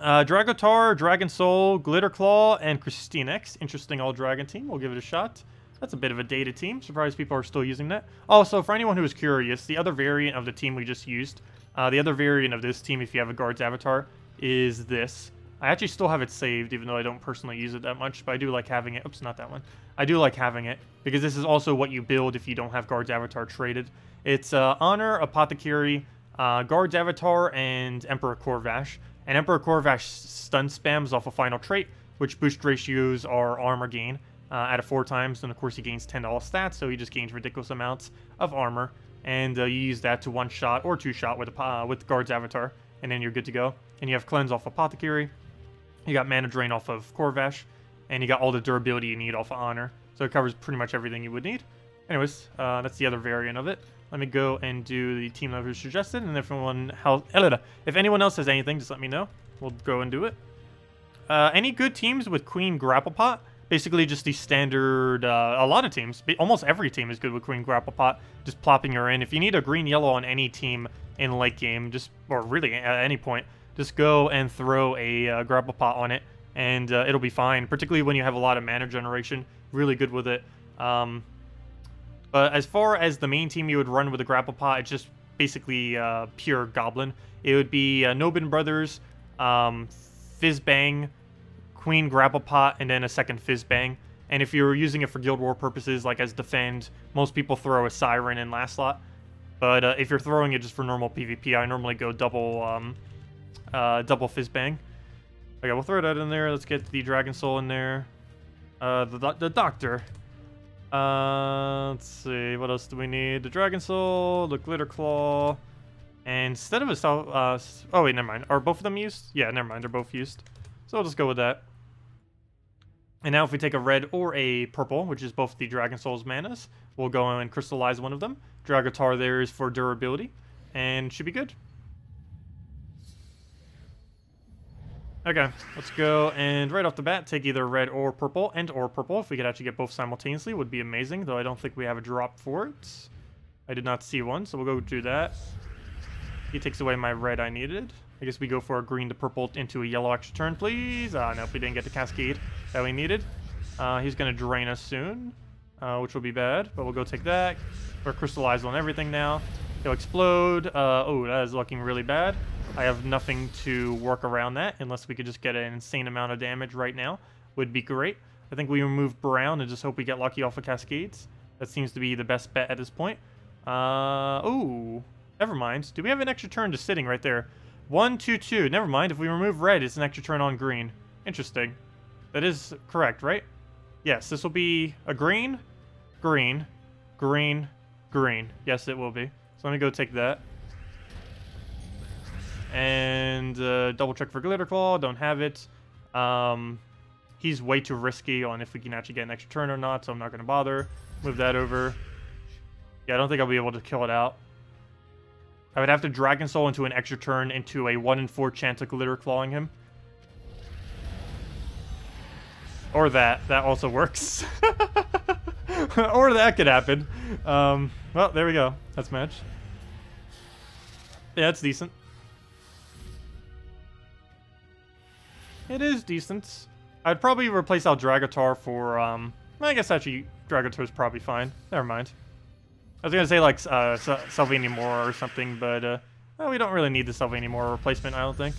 [SPEAKER 1] Dragotar, Dragon Soul, Glitterclaw, and KrissTigger. Interesting all-dragon team. We'll give it a shot. That's a bit of a dated team. Surprised people are still using that. Also, for anyone who is curious, the other variant of the team we just used, the other variant of this team, if you have a guard's avatar, is this. I actually still have it saved, even though I don't personally use it that much, but I do like having it. Oops, not that one. I do like having it, because this is also what you build if you don't have guard's avatar traded. It's Honor, Apothecary, guard's avatar, and Emperor Corvash. And Emperor Corvash stun spams off a final trait, which boost ratios are armor gain out of 4 times. And of course he gains 10 to all stats, so he just gains ridiculous amounts of armor. And you use that to 1-shot or 2-shot with guard's avatar, and then you're good to go. And you have cleanse off Apothecary. You got mana drain off of Corvash, and you got all the durability you need off of Honor. So it covers pretty much everything you would need. Anyways, that's the other variant of it. Let me go and do the team that was suggested, and if anyone else has anything, just let me know. We'll go and do it. Any good teams with Queen Grapple Pot? Basically just the standard, a lot of teams, almost every team is good with Queen Grapple Pot, just plopping her in. If you need a green-yellow on any team in late game, or really at any point, just go and throw a Grapple Pot on it, and it'll be fine, particularly when you have a lot of mana generation. Really good with it. But as far as the main team you would run with a Grapple Pot, it's just basically pure Goblin. It would be Nobin Brothers, Fizzbang, Queen Grapple Pot, and then a second Fizzbang. And if you're using it for Guild War purposes, like as defend, most people throw a Siren in last slot. But if you're throwing it just for normal PvP, I normally go double Fizzbang. Okay, we'll throw that in there. Let's get the Dragon Soul in there. The Doctor. Let's see, what else do we need? The Dragon Soul, the Glitter Claw, and instead of a oh wait, never mind. Are both of them used? Yeah, never mind, they're both used. So I'll just go with that. And now if we take a red or a purple, which is both the Dragon Soul's manas, we'll go and crystallize one of them. Dragotar there is for durability, and should be good. Okay, let's go and right off the bat take either red or purple, or purple. If we could actually get both simultaneously, would be amazing, though I don't think we have a drop for it. I did not see one, so we'll go do that. He takes away my red I needed. I guess we go for a green to purple into a yellow extra turn, please. Nope, we didn't get the cascade that we needed. He's going to drain us soon, which will be bad, but we'll go take that. We're crystallized on everything now. He'll explode. Oh, that is looking really bad. I have nothing to work around that, unless we could just get an insane amount of damage right now. Would be great. I think we remove Brown and just hope we get lucky off of Cascades. That seems to be the best bet at this point. Oh, never mind. Do we have an extra turn just sitting right there? 1, 2, 2. Never mind. If we remove red, it's an extra turn on green. Interesting. That is correct, right? Yes, this will be a green, green, green, green. Yes, it will be. So let me go take that. And double check for Glitter Claw. Don't have it. He's way too risky on if we can actually get an extra turn or not, so I'm not going to bother. Move that over. Yeah, I don't think I'll be able to kill it out. I would have to Dragon Soul into an extra turn into a 1 in 4 chance of Glitter Clawing him. Or that. That also works. Or that could happen. Well, there we go. That's match. Yeah, it's decent. It is decent. I'd probably replace out Dragatar for, I guess actually Dragatar's probably fine. Never mind. I was gonna say like Sylvanimora or something, but well, we don't really need the Sylvanimora replacement, I don't think.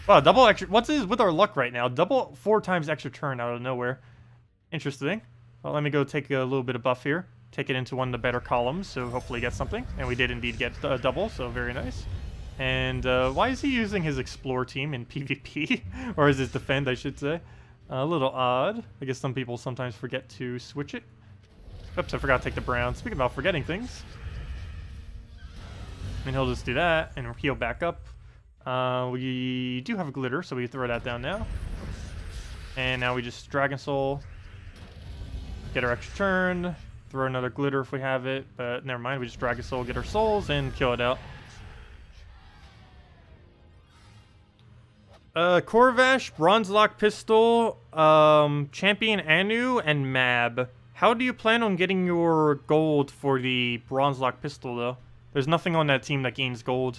[SPEAKER 1] Wow, double extra. What's with our luck right now? Double 4 times extra turn out of nowhere. Interesting. Well, let me go take a little bit of buff here. Take it into one of the better columns, so hopefully get something. And we did indeed get a double, so very nice. And why is he using his Explore team in PvP? Or is his Defend, I should say. A little odd. I guess some people sometimes forget to switch it. Oops, I forgot to take the Brown. Speaking about forgetting things. And he'll just do that and heal back up. We do have a Glitter, so we throw that down now. And now we just Dragon Soul. Get our extra turn. Throw another Glitter if we have it. But never mind, we just Dragon Soul, get our souls, and kill it out. Corvash, Bronzelock Pistol, Champion Anu, and Mab. How do you plan on getting your gold for the Bronzelock Pistol, though? There's nothing on that team that gains gold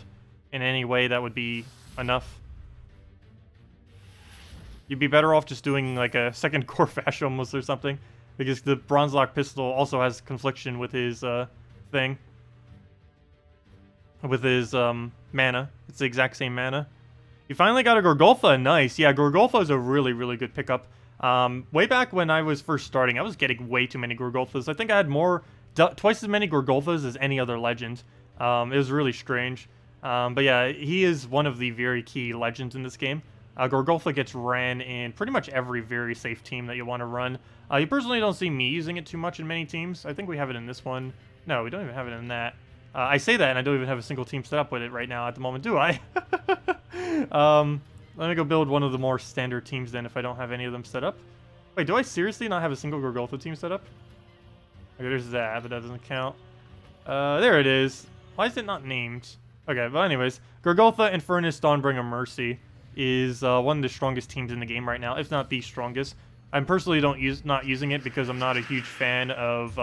[SPEAKER 1] in any way that would be enough. You'd be better off just doing like a second Corvash almost or something. Because the Bronzelock Pistol also has confliction with his thing. With his mana. It's the exact same mana. You finally got a Gorgolfa, nice. Yeah, Gorgolfa is a really, really good pickup. Way back when I was first starting, I was getting way too many Gorgolfas. I think I had twice as many Gorgolfas as any other legend. It was really strange. But yeah, he is one of the very key legends in this game. Gorgolfa gets ran in pretty much every very safe team that you want to run. You personally don't see me using it too much in many teams. I think we have it in this one. No, we don't even have it in that. I say that and I don't even have a single team set up with it right now at the moment, do I? Let me go build one of the more standard teams then if I don't have any of them set up. Wait, do I seriously not have a single Gorgolfa team set up? Okay, there's that, but that doesn't count. There it is. Why is it not named? Okay, but anyways, Gorgolfa, Infernus, Dawnbringer, Mercy is one of the strongest teams in the game right now, if not the strongest. I'm personally not using it because I'm not a huge fan of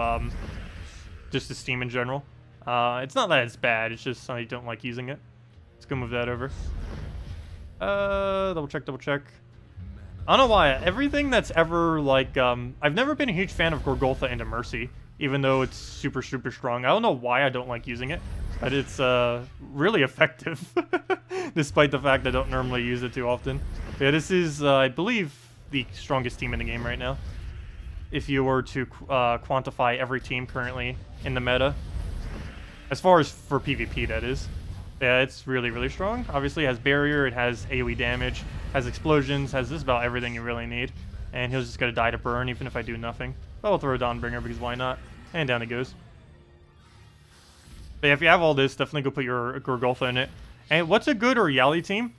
[SPEAKER 1] just the Steam in general. It's not that it's bad, it's just I don't like using it. Let's go move that over. Double check, double check. I don't know why. Everything that's ever, like, I've never been a huge fan of Gorgolfa into Mercy, even though it's super, super strong. I don't know why I don't like using it, but it's, really effective, despite the fact I don't normally use it too often. Yeah, this is, I believe, the strongest team in the game right now, if you were to, quantify every team currently in the meta. As far as for PvP, that is. Yeah, it's really, really strong. Obviously, it has barrier, it has AoE damage, has explosions, has just about everything you really need. And he's just gonna die to burn, even if I do nothing. But I'll throw a Dawnbringer, because why not? And down it goes. But yeah, if you have all this, definitely go put your Gorgolfa in it. And what's a good Oriali team?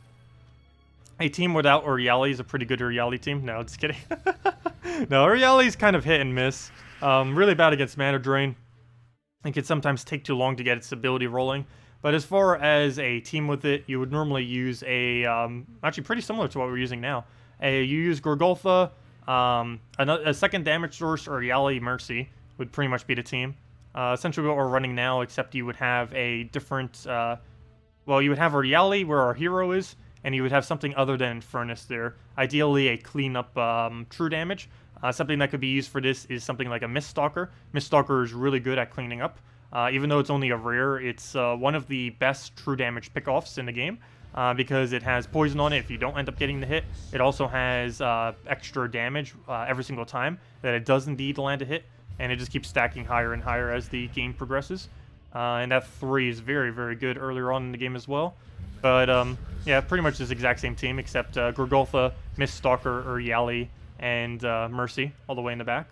[SPEAKER 1] A team without Oriali is a pretty good Oriali team. No, just kidding. No, Oriali's kind of hit and miss. Really bad against mana drain. It can sometimes take too long to get its ability rolling. But as far as a team with it, you would normally use a, actually pretty similar to what we're using now. You use Gorgolfa, a second damage source, or Oriali Mercy would pretty much be the team. Essentially what we're running now, except you would have a different, well, you would have Oriali where our hero is, and you would have something other than Infernus there. Ideally a cleanup true damage. Something that could be used for this is something like a Miststalker. Miststalker is really good at cleaning up. Even though it's only a rare, it's one of the best true damage pickoffs in the game. Because it has poison on it if you don't end up getting the hit. It also has extra damage every single time that it does indeed land a hit, and it just keeps stacking higher and higher as the game progresses. And that 3 is very, very good earlier on in the game as well. But yeah, pretty much this exact same team, except Gorgolfa, Miststalker, Uriali, and Mercy all the way in the back.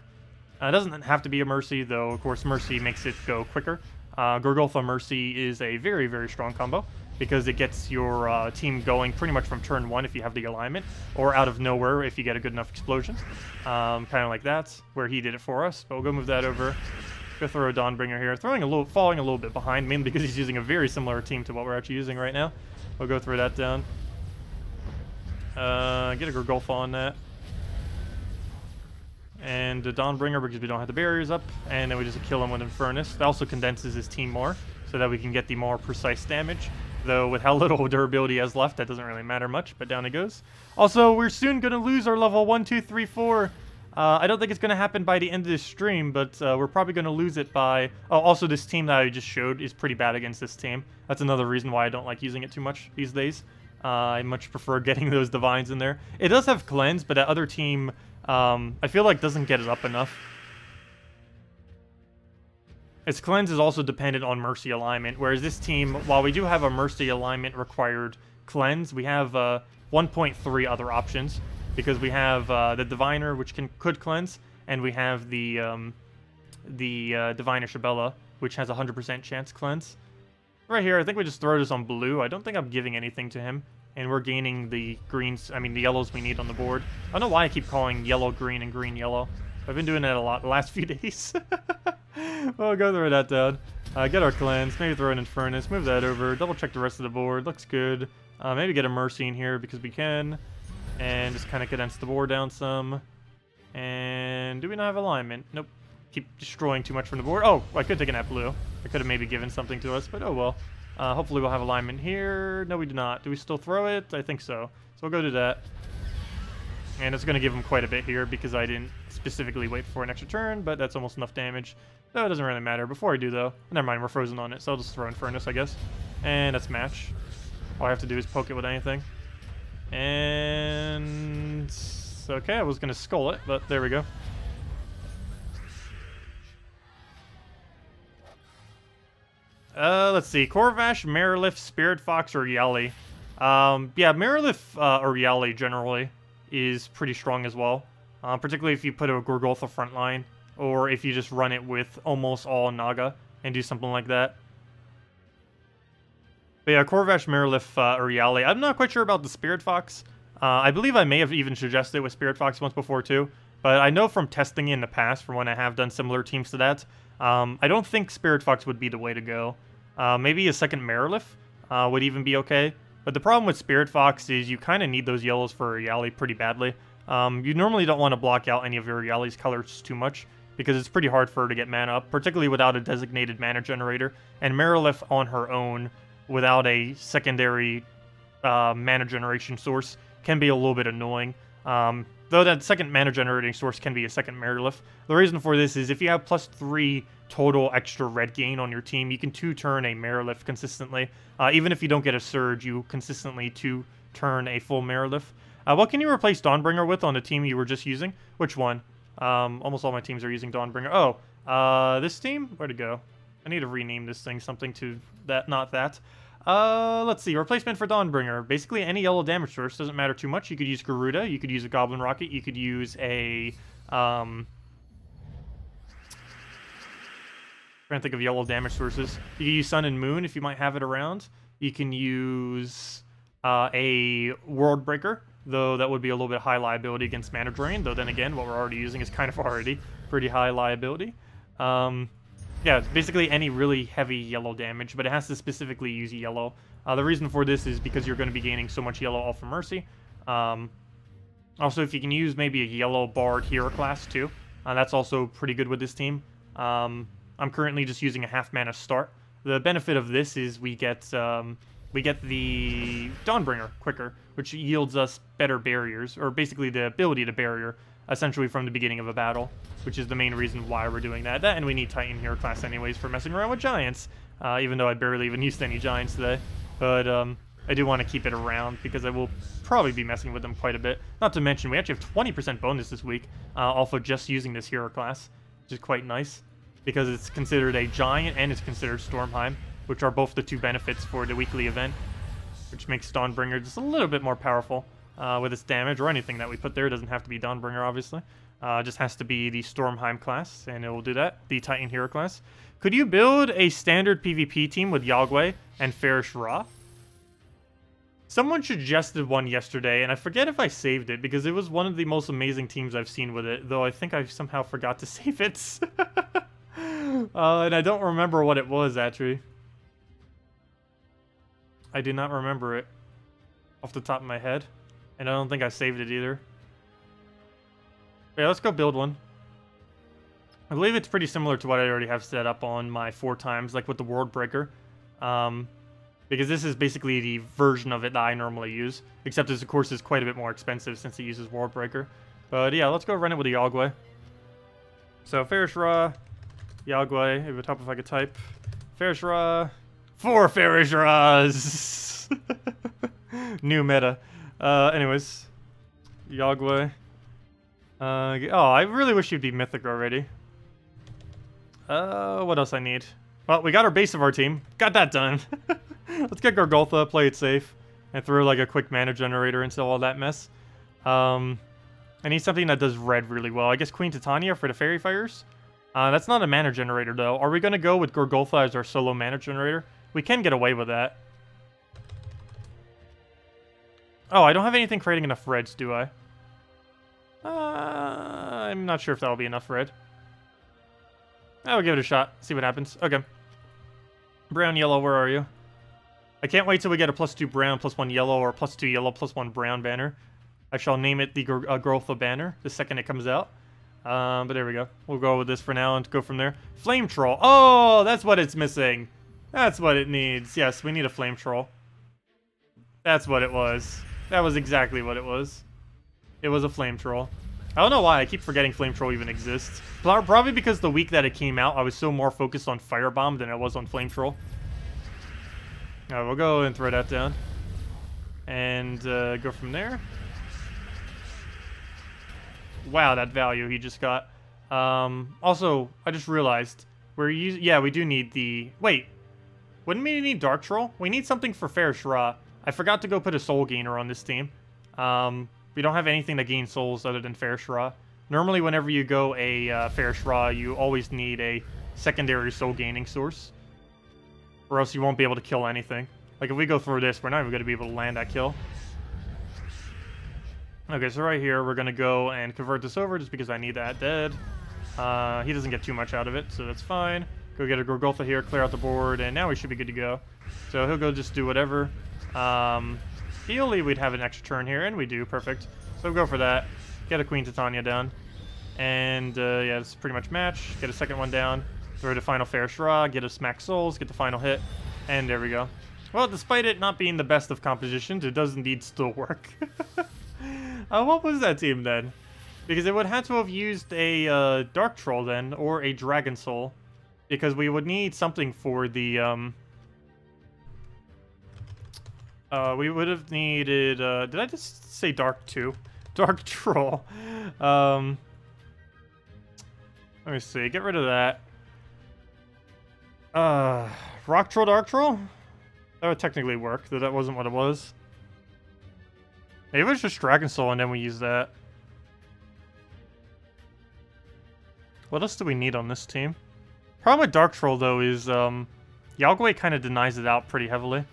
[SPEAKER 1] It doesn't have to be a Mercy, though, of course, Mercy makes it go quicker. Gorgolfa Mercy is a very, very strong combo, because it gets your team going pretty much from turn 1 if you have the alignment, or out of nowhere if you get a good enough explosion. Kind of like that, where he did it for us. But we'll go move that over. Go throw a Dawnbringer here. Falling a little bit behind, mainly because he's using a very similar team to what we're actually using right now. We'll go throw that down. Get a Gorgolfa on that. And a Dawnbringer because we don't have the barriers up. And then we just kill him with Infernus. That also condenses his team more, so that we can get the more precise damage. Though with how little durability he has left, that doesn't really matter much, but down it goes. Also, we're soon going to lose our level 1, 2, 3, 4. I don't think it's going to happen by the end of this stream, but we're probably going to lose it by... Oh, also this team that I just showed is pretty bad against this team. That's another reason why I don't like using it too much these days. I much prefer getting those Divines in there. It does have Cleanse, but that other team, I feel like doesn't get it up enough. Its Cleanse is also dependent on Mercy alignment, whereas this team, while we do have a Mercy alignment required Cleanse, we have 1.3 other options, because we have the Diviner, which could Cleanse, and we have the Diviner Shabella, which has a 100% chance Cleanse. Right here, I think we just throw this on blue. I don't think I'm giving anything to him, and we're gaining the greens, I mean the yellows we need on the board. I don't know why I keep calling yellow green and green yellow. I've been doing that a lot the last few days. Well, go throw that down. Get our Cleanse, maybe throw an Infernus, move that over, double check the rest of the board, looks good. Maybe get a Mercy in here because we can, and just kind of condense the board down some. And do we not have alignment? Nope. Keep destroying too much from the board. Oh, I could take an blue. I could have maybe given something to us, but oh well. Hopefully we'll have alignment here. No, we do not. Do we still throw it? I think so. So we'll go do that. And it's going to give him quite a bit here because I didn't specifically wait for an extra turn, but that's almost enough damage. So it doesn't really matter. Before I do, though, never mind, we're frozen on it, so I'll just throw Infernus, I guess. And that's match. All I have to do is poke it with anything. And... okay, I was going to skull it, but there we go. Let's see. Corvash, Marilith, Spirit Fox, or Yali. Yeah, Marilith or Yali generally is pretty strong as well. Particularly if you put a Gorgolfa frontline, or if you just run it with almost all Naga and do something like that. But yeah, Corvash, Marilith, or Yali. I'm not quite sure about the Spirit Fox. I believe I may have even suggested it with Spirit Fox once before too, but I know from testing it in the past, from when I have done similar teams to that, I don't think Spirit Fox would be the way to go. Maybe a second Marilith would even be okay. But the problem with Spirit Fox is you kind of need those yellows for Yali pretty badly. You normally don't want to block out any of your Yali's colors too much, because it's pretty hard for her to get mana up, particularly without a designated mana generator. And Marilith on her own, without a secondary mana generation source, can be a little bit annoying. Though that second mana generating source can be a second Marilith. The reason for this is if you have +3 total extra red gain on your team, you can 2-turn a Marilith consistently. Even if you don't get a Surge, you consistently 2-turn a full Marilith. What can you replace Dawnbringer with on the team you were just using? Which one? Almost all my teams are using Dawnbringer. Oh, this team? Where'd it go? I need to rename this thing something to that, not that. Let's see. Replacement for Dawnbringer. Basically, any yellow damage source. Doesn't matter too much. You could use Garuda. You could use a Goblin Rocket. You could use a... trying to think of yellow damage sources. You can use Sun and Moon if you might have it around. You can use a World Breaker, though that would be a little bit high liability against Mana Drain. Though then again, what we're already using is kind of already pretty high liability. Yeah, basically any really heavy yellow damage, but it has to specifically use yellow. The reason for this is because you're going to be gaining so much yellow off of Mercy. Also, if you can use maybe a yellow Bard Hero class too, that's also pretty good with this team. I'm currently just using a half mana start. The benefit of this is we get the Dawnbringer quicker, which yields us better barriers, or basically the ability to barrier essentially from the beginning of a battle, which is the main reason why we're doing that. And we need Titan Hero class anyways for messing around with giants, even though I barely even used any giants today. But I do want to keep it around because I will probably be messing with them quite a bit. Not to mention, we actually have 20% bonus this week off of just using this hero class, which is quite nice because it's considered a giant and it's considered Stormheim, which are both the two benefits for the weekly event, which makes Dawnbringer just a little bit more powerful with its damage or anything that we put there. It doesn't have to be Dawnbringer, obviously. It just has to be the Stormheim class, and it will do that, the Titan Hero class. Could you build a standard PvP team with Yagwe and Farish Ra? Someone suggested one yesterday, and I forget if I saved it, because it was one of the most amazing teams I've seen with it, though I think I somehow forgot to save it. And I don't remember what it was, actually. I do not remember it off the top of my head, and I don't think I saved it either. Yeah, let's go build one. I believe it's pretty similar to what I already have set up on my 4 times, like with the World Breaker. Because this is basically the version of it that I normally use, except this, of course, is quite a bit more expensive since it uses World Breaker. But yeah, let's go run it with the Yagwe. So, Farish Ra, Yagwe, it would help if I could type. Farish Ra, 4 Farish Ras! New meta. Anyways, Yagwe. Oh, I really wish you'd be Mythic already. What else I need? Well, we got our base of our team. Got that done. Let's get Gargoltha, play it safe, and throw like a quick mana generator into all that mess. I need something that does red really well. I guess Queen Titania for the Fairy Fires. That's not a mana generator though. Are we going to go with Gargoltha as our solo mana generator? We can get away with that. Oh, I don't have anything creating enough reds, do I? I'm not sure if that'll be enough red. I'll give it a shot. See what happens. Okay. Brown, yellow, where are you? I can't wait till we get a +2 brown, +1 yellow, or +2 yellow, +1 brown banner. I shall name it the Gargoltha banner the second it comes out. But there we go. We'll go with this for now and go from there. Flame Troll. Oh, that's what it's missing. That's what it needs. Yes, we need a Flame Troll. That's what it was. That was exactly what it was. It was a Flame Troll. I don't know why I keep forgetting Flame Troll even exists. Probably because the week that it came out, I was so more focused on Firebomb than I was on Flame Troll. Alright, we'll go and throw that down. And go from there. Wow, that value he just got. Also, I just realized, yeah, we do need the... Wait, wouldn't we need Dark Troll? We need something for Farish Ra. I forgot to go put a Soul Gainer on this team. We don't have anything that gains souls other than Farish Ra. Normally, whenever you go a Farish Ra, you always need a secondary soul gaining source, or else you won't be able to kill anything. Like, if we go through this, we're not even going to be able to land that kill. Okay, so right here, we're going to go and convert this over just because I need that dead. He doesn't get too much out of it, so that's fine. Go get a Gargoltha here, clear out the board, and now we should be good to go. So he'll go just do whatever. Ideally, we'd have an extra turn here, and we do. Perfect. So we'll go for that. Get a Queen Titania down. And, yeah, it's pretty much match. Get a second one down. Throw the final Farish Ra. Get us max souls. Get the final hit. And there we go. Well, despite it not being the best of compositions, it does indeed still work. What was that team, then? Because it would have to have used a Dark Troll, then, or a Dragon Soul. Because we would need something for the, we would have needed, did I just say Dark 2? Dark Troll. Let me see, get rid of that. Rock Troll, Dark Troll? That would technically work, though that wasn't what it was. Maybe it was just Dragon Soul and then we use that. What else do we need on this team? Problem with Dark Troll, though, is, Yagwe kind of denies it out pretty heavily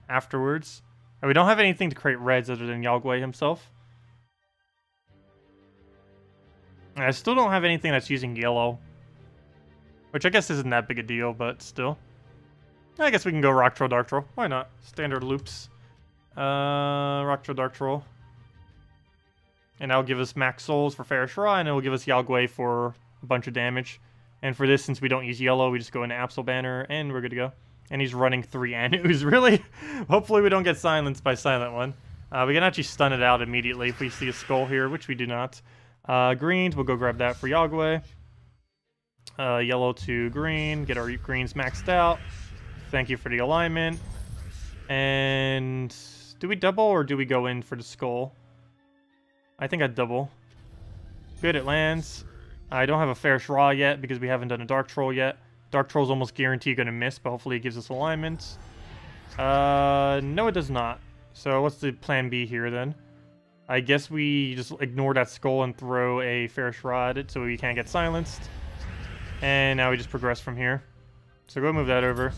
[SPEAKER 1] afterwards. And we don't have anything to create reds other than Yagwe himself. And I still don't have anything that's using yellow. Which I guess isn't that big a deal, but still. I guess we can go Rock Troll, Dark Troll. Why not? Standard loops. Rock Troll, Dark Troll. And that'll give us max souls for Farish Ra, and it will give us Yagwe for a bunch of damage. And for this, since we don't use yellow, we just go into Absol Banner, and we're good to go. And he's running 3 Anus, really? Hopefully we don't get silenced by Silent One. We can actually stun it out immediately if we see a skull here, which we do not. Greens, we'll go grab that for Yagway. Yellow to green, get our greens maxed out. Thank you for the alignment. And do we double or do we go in for the skull? I think I'd double. Good, it lands. I don't have a fair Shra yet because we haven't done a Dark Troll yet. Dark Troll's almost guaranteed going to miss, but hopefully it gives us alignments. No, it does not. So what's the plan B here then? I guess we just ignore that skull and throw a fair Shra at it so we can't get silenced. And now we just progress from here. So go move that over.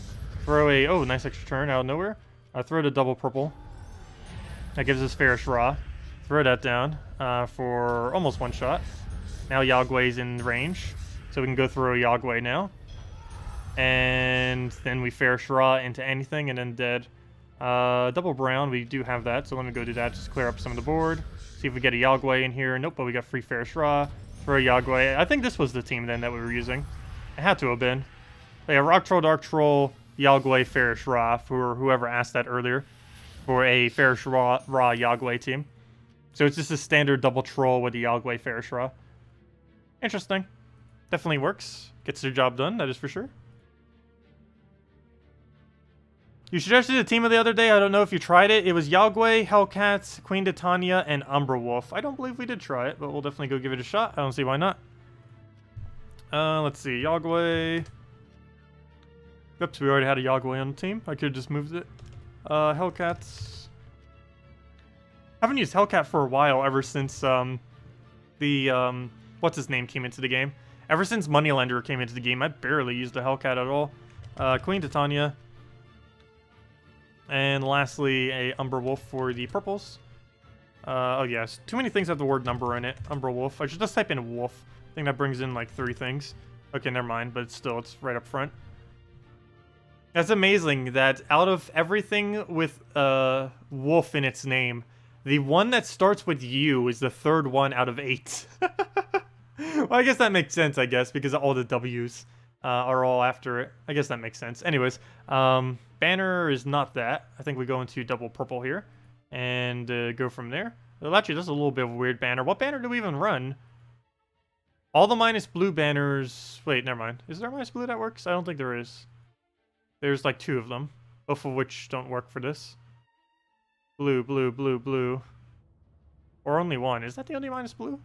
[SPEAKER 1] Throw a... Oh, nice extra turn out of nowhere. Throw the double purple. That gives us fair Shra. Throw that down for almost one shot. Now Yagway's in range. So we can go throw a Yagway now. And then we fair Shra into anything and then dead. Double brown, we do have that. So let me go do that. Just clear up some of the board. See if we get a Yagway in here. Nope, but we got free fair Shra. For a Yagway. I think this was the team then that we were using. It had to have been. But yeah, Rock Troll, Dark Troll, Yagway, Fair Shra, for whoever asked that earlier. For a Fair Shra Yagway team. So it's just a standard double troll with the Yagway Fair Shra. Interesting. Definitely works. Gets the job done, that is for sure. You suggested a team of the other day. I don't know if you tried it. It was Yagway, Hellcats, Queen Titania, and Umbra Wolf. I don't believe we did try it, but we'll definitely go give it a shot. I don't see why not. Let's see. Yagway. Oops, we already had a Yagway on the team. I could have just moved it. Hellcats. I haven't used Hellcat for a while, ever since what's his name came into the game. Ever since Moneylender came into the game, I barely used the Hellcat at all. Queen Titania. And lastly, a Umbra Wolf for the purples. Oh yes, too many things have the word number in it. Umbra Wolf. I should just type in wolf. I think that brings in like 3 things. Okay, never mind, but it's right up front. That's amazing that out of everything with wolf in its name, the one that starts with U is the 3rd one out of 8. Well, I guess that makes sense, I guess, because all the W's are all after it. I guess that makes sense. Anyways, banner is not that. I think we go into double purple here and go from there. Well, actually, this is a little bit of a weird banner. What banner do we even run? All the minus blue banners... Wait, never mind. Is there minus blue that works? I don't think there is. There's like 2 of them, both of which don't work for this. Blue, blue, blue, blue. Or only 1. Is that the only minus blue?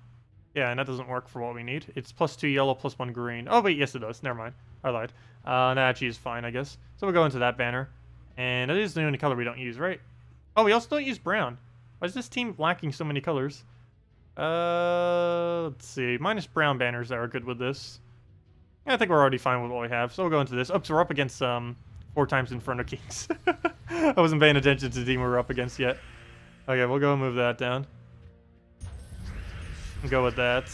[SPEAKER 1] Yeah, and that doesn't work for what we need. It's +2 yellow, +1 green. Oh, wait, yes it does. Never mind. I lied. That actually is fine, I guess. So we'll go into that banner. And that is the only color we don't use, right? Oh, we also don't use brown. Why is this team lacking so many colors? Let's see. Minus brown banners that are good with this. I think we're already fine with what we have. So we'll go into this. Oh, so we're up against 4 times Inferno Kings. I wasn't paying attention to the team we were up against yet. Okay, we'll go and move that down. Go with that.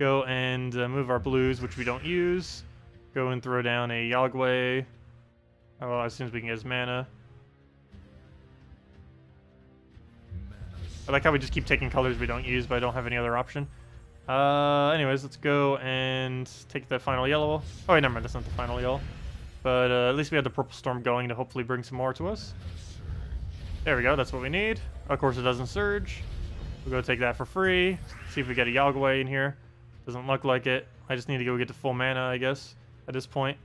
[SPEAKER 1] Go and move our blues, which we don't use. Go and throw down a Yagway. Oh, as soon as we can get his mana. I like how we just keep taking colors we don't use, but I don't have any other option. Anyways, let's go and take the final yellow. Oh, wait, never mind, that's not the final yellow. But at least we have the Purple Storm going to hopefully bring some more to us. There we go, that's what we need. Of course, it doesn't surge. We'll go take that for free. See if we get a Yagway in here. Doesn't look like it. I just need to go get the full mana, I guess, at this point.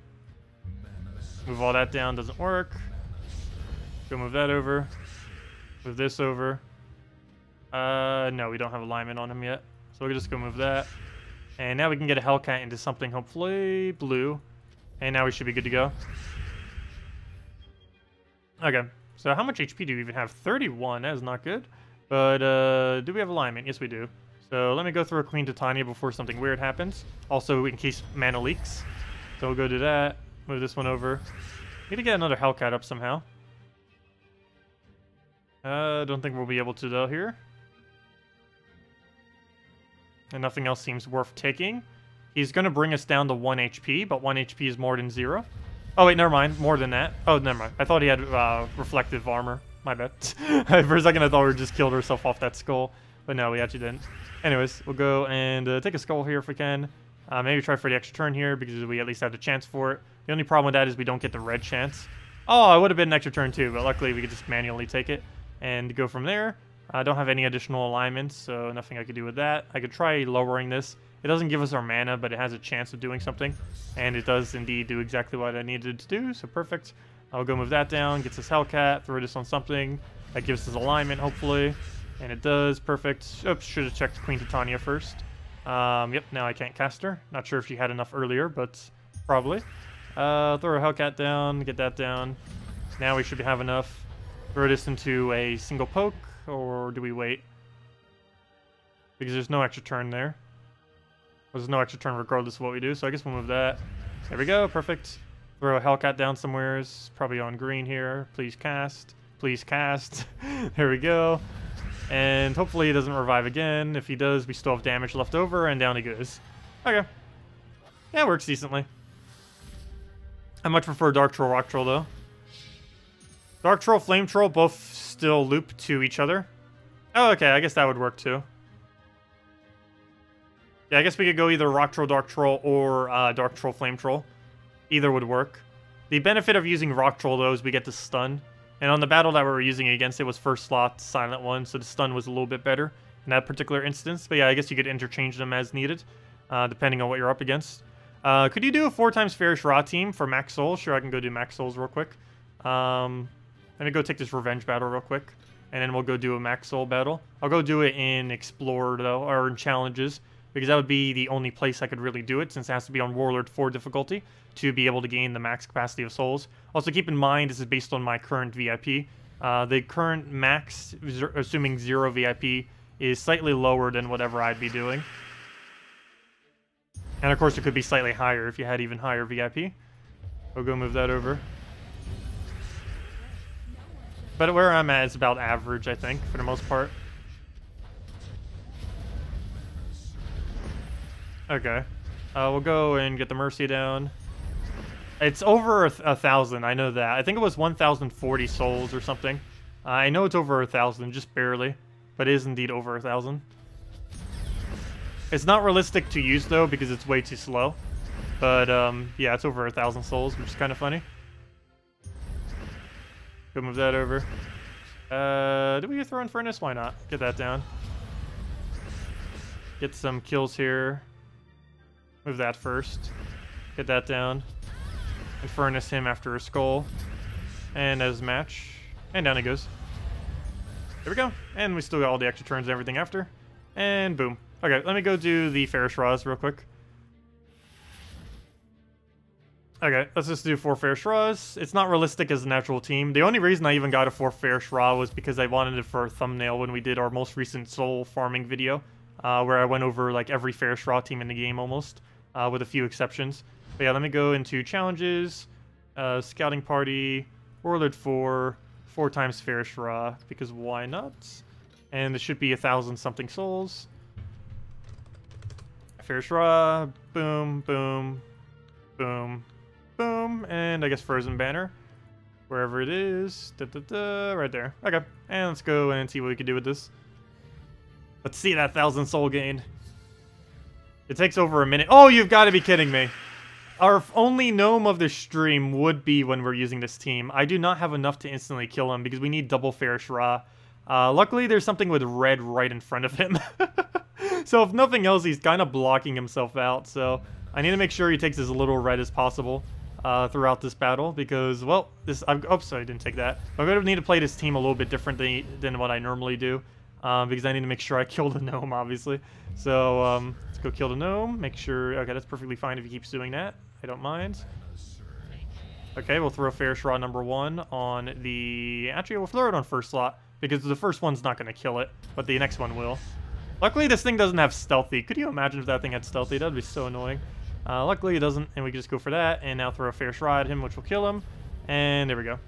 [SPEAKER 1] Move all that down, doesn't work. Go move that over. Move this over. No, we don't have alignment on him yet. So we'll just go move that. And now we can get a Hellcat into something, hopefully blue. And now we should be good to go. Okay, so how much HP do we even have? 31, that is not good. But do we have alignment? Yes, we do. So let me go through a Queen Titania before something weird happens. Also, in case mana leaks. So we'll go do that. Move this one over. Need to get another Hellcat up somehow. Don't think we'll be able to, though, here. And nothing else seems worth taking. He's going to bring us down to 1 HP, but 1 HP is more than 0. Oh, wait, never mind. More than that. Oh, never mind. I thought he had reflective armor. My bad. For a second, I thought we just killed ourselves off that skull. But no, we actually didn't. Anyways, we'll go and take a skull here if we can. Maybe try for the extra turn here, because we at least have the chance for it. The only problem with that is we don't get the red chance. Oh, it would have been an extra turn too, but luckily we could just manually take it and go from there. I don't have any additional alignments, so nothing I could do with that. I could try lowering this. It doesn't give us our mana, but it has a chance of doing something. And it does indeed do exactly what I needed to do, so perfect. I'll go move that down, gets us Hellcat, throw this on something. That gives us alignment, hopefully. And it does, perfect. Oops, should have checked Queen Titania first. Yep, now I can't cast her. Not sure if she had enough earlier, but probably. Throw a Hellcat down, get that down. Now we should have enough. Throw this into a single poke, or do we wait? Because there's no extra turn there. There's no extra turn regardless of what we do, so I guess we'll move that. There we go, perfect. Throw a Hellcat down somewhere, probably on green here. Please cast. Please cast. There we go. And hopefully he doesn't revive again. If he does, we still have damage left over, and down he goes. Okay. Yeah, it works decently. I much prefer Dark Troll, Rock Troll, though. Dark Troll, Flame Troll, both still loop to each other. Oh, okay, I guess that would work, too. Yeah, I guess we could go either Rock Troll, Dark Troll, or Dark Troll, Flame Troll. Either would work. The benefit of using Rock Troll, though, is we get to stun. And on the battle that we were using against, it was first slot, Silent One, so the stun was a little bit better in that particular instance. But yeah, I guess you could interchange them as needed, depending on what you're up against. Could you do a 4x Fairish Ra team for Max Souls? Sure, I can go do Max Souls real quick. Let me go take this Revenge battle real quick, and then we'll go do a Max Soul battle. I'll go do it in Explorer, though, or in Challenges, because that would be the only place I could really do it, since it has to be on Warlord 4 difficulty to be able to gain the max capacity of souls. Also, keep in mind, this is based on my current VIP. The current max, assuming 0 VIP, is slightly lower than whatever I'd be doing. And of course, it could be slightly higher if you had even higher VIP. I'll go move that over. But where I'm at is about average, I think, for the most part. Okay. We'll go and get the Mercy down. It's over 1,000, I know that. I think it was 1,040 souls or something. I know it's over 1,000, just barely. But it is indeed over 1,000. It's not realistic to use, though, because it's way too slow. But, yeah, it's over 1,000 souls, which is kind of funny. Go move that over. Did we throw in Furnace? Why not? Get that down. Get some kills here. Move that first. Get that down. And Furnace him after a skull. And as match. And down he goes. There we go. And we still got all the extra turns and everything after. And boom. Okay, let me go do the Fairish Ra's real quick. Okay, let's just do 4 Fairish Ra's. It's not realistic as a natural team. The only reason I even got a 4 Fairish Ra was because I wanted it for a thumbnail when we did our most recent soul farming video, where I went over like every Fairish Ra team in the game almost, with a few exceptions. But yeah, let me go into challenges, scouting party, Warlord 4, 4x Fairish Ra, because why not? And this should be 1,000 something souls. Fairish Ra, boom, boom, boom. Boom, and I guess Frozen Banner, wherever it is, right there. Okay, and let's go and see what we can do with this. Let's see that 1,000 soul gain. It takes over a minute. Oh, you've got to be kidding me. Our only gnome of the stream would be when we're using this team. I do not have enough to instantly kill him because we need double Fairish Ra. Luckily, there's something with red right in front of him. So if nothing else, he's kind of blocking himself out. So I need to make sure he takes as little red as possible throughout this battle because, well, oops, I didn't take that. I'm going to need to play this team a little bit differently than what I normally do because I need to make sure I kill the gnome, obviously. So let's go kill the gnome. Make sure, okay, that's perfectly fine if he keeps doing that. I don't mind. Okay, we'll throw Fairish Ra number 1 on the... Actually, we'll throw it on first slot because the first one's not going to kill it, but the next one will. Luckily, this thing doesn't have stealthy. Could you imagine if that thing had stealthy? That'd be so annoying. Luckily, it doesn't, and we can just go for that, and now throw a Fairish Ra at him, which will kill him. And there we go.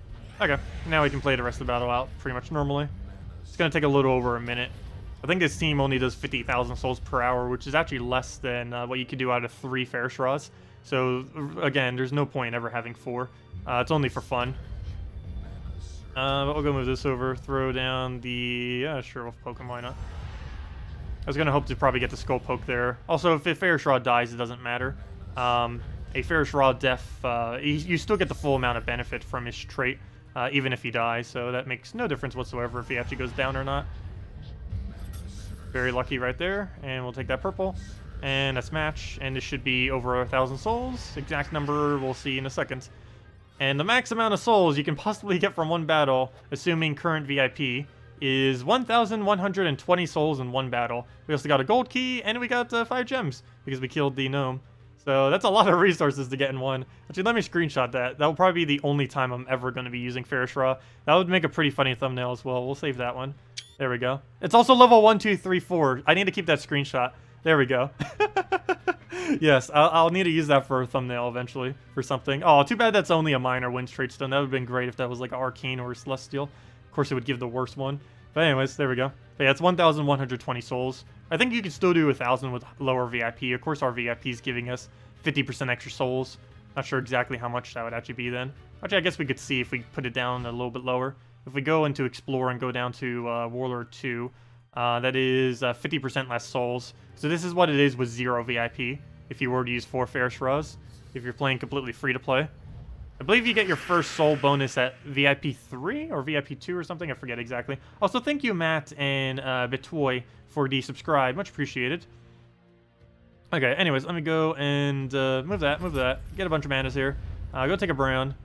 [SPEAKER 1] Okay, now we can play the rest of the battle out pretty much normally. It's going to take a little over a minute. I think this team only does 50,000 souls per hour, which is actually less than what you could do out of 3 Fairish Ra's. So, again, there's no point in ever having 4. It's only for fun. But we'll go move this over, throw down the... sure, we'll poke him, why not? I was going to hope to probably get the skull poke there. Also, if Fairish Ra dies, it doesn't matter. A Fairish Ra death, you still get the full amount of benefit from his trait, even if he dies, so that makes no difference whatsoever if he actually goes down or not. Very lucky right there. And we'll take that purple. And that's match. And this should be over 1,000 souls. Exact number we'll see in a second. And the max amount of souls you can possibly get from one battle, assuming current VIP, is 1,120 souls in one battle. We also got a gold key, and we got 5 gems, because we killed the gnome. So that's a lot of resources to get in one. Actually, let me screenshot that. That will probably be the only time I'm ever going to be using Ferrous Raw. That would make a pretty funny thumbnail as well. We'll save that one. There we go. It's also level 1, 2, 3, 4. I need to keep that screenshot. There we go. Yes, I'll need to use that for a thumbnail eventually for something. Oh, too bad that's only a minor Wince trait stone. That would have been great if that was like an arcane or a celestial. Of course, it would give the worst one. But anyways, there we go. But yeah, it's 1,120 souls. I think you could still do 1,000 with lower VIP. Of course, our VIP is giving us 50% extra souls. Not sure exactly how much that would actually be then. Actually, I guess we could see if we put it down a little bit lower. If we go into Explore and go down to Warlord 2, that is 50% less souls. So this is what it is with 0 VIP. If you were to use 4 Ferrous Raws, if you're playing completely free to play. I believe you get your first soul bonus at VIP 3 or VIP 2 or something. I forget exactly. Also, thank you, Matt and Bitoy, for the subscribe. Much appreciated. Okay, anyways, let me go and move that. Get a bunch of manas here. Go take a brown.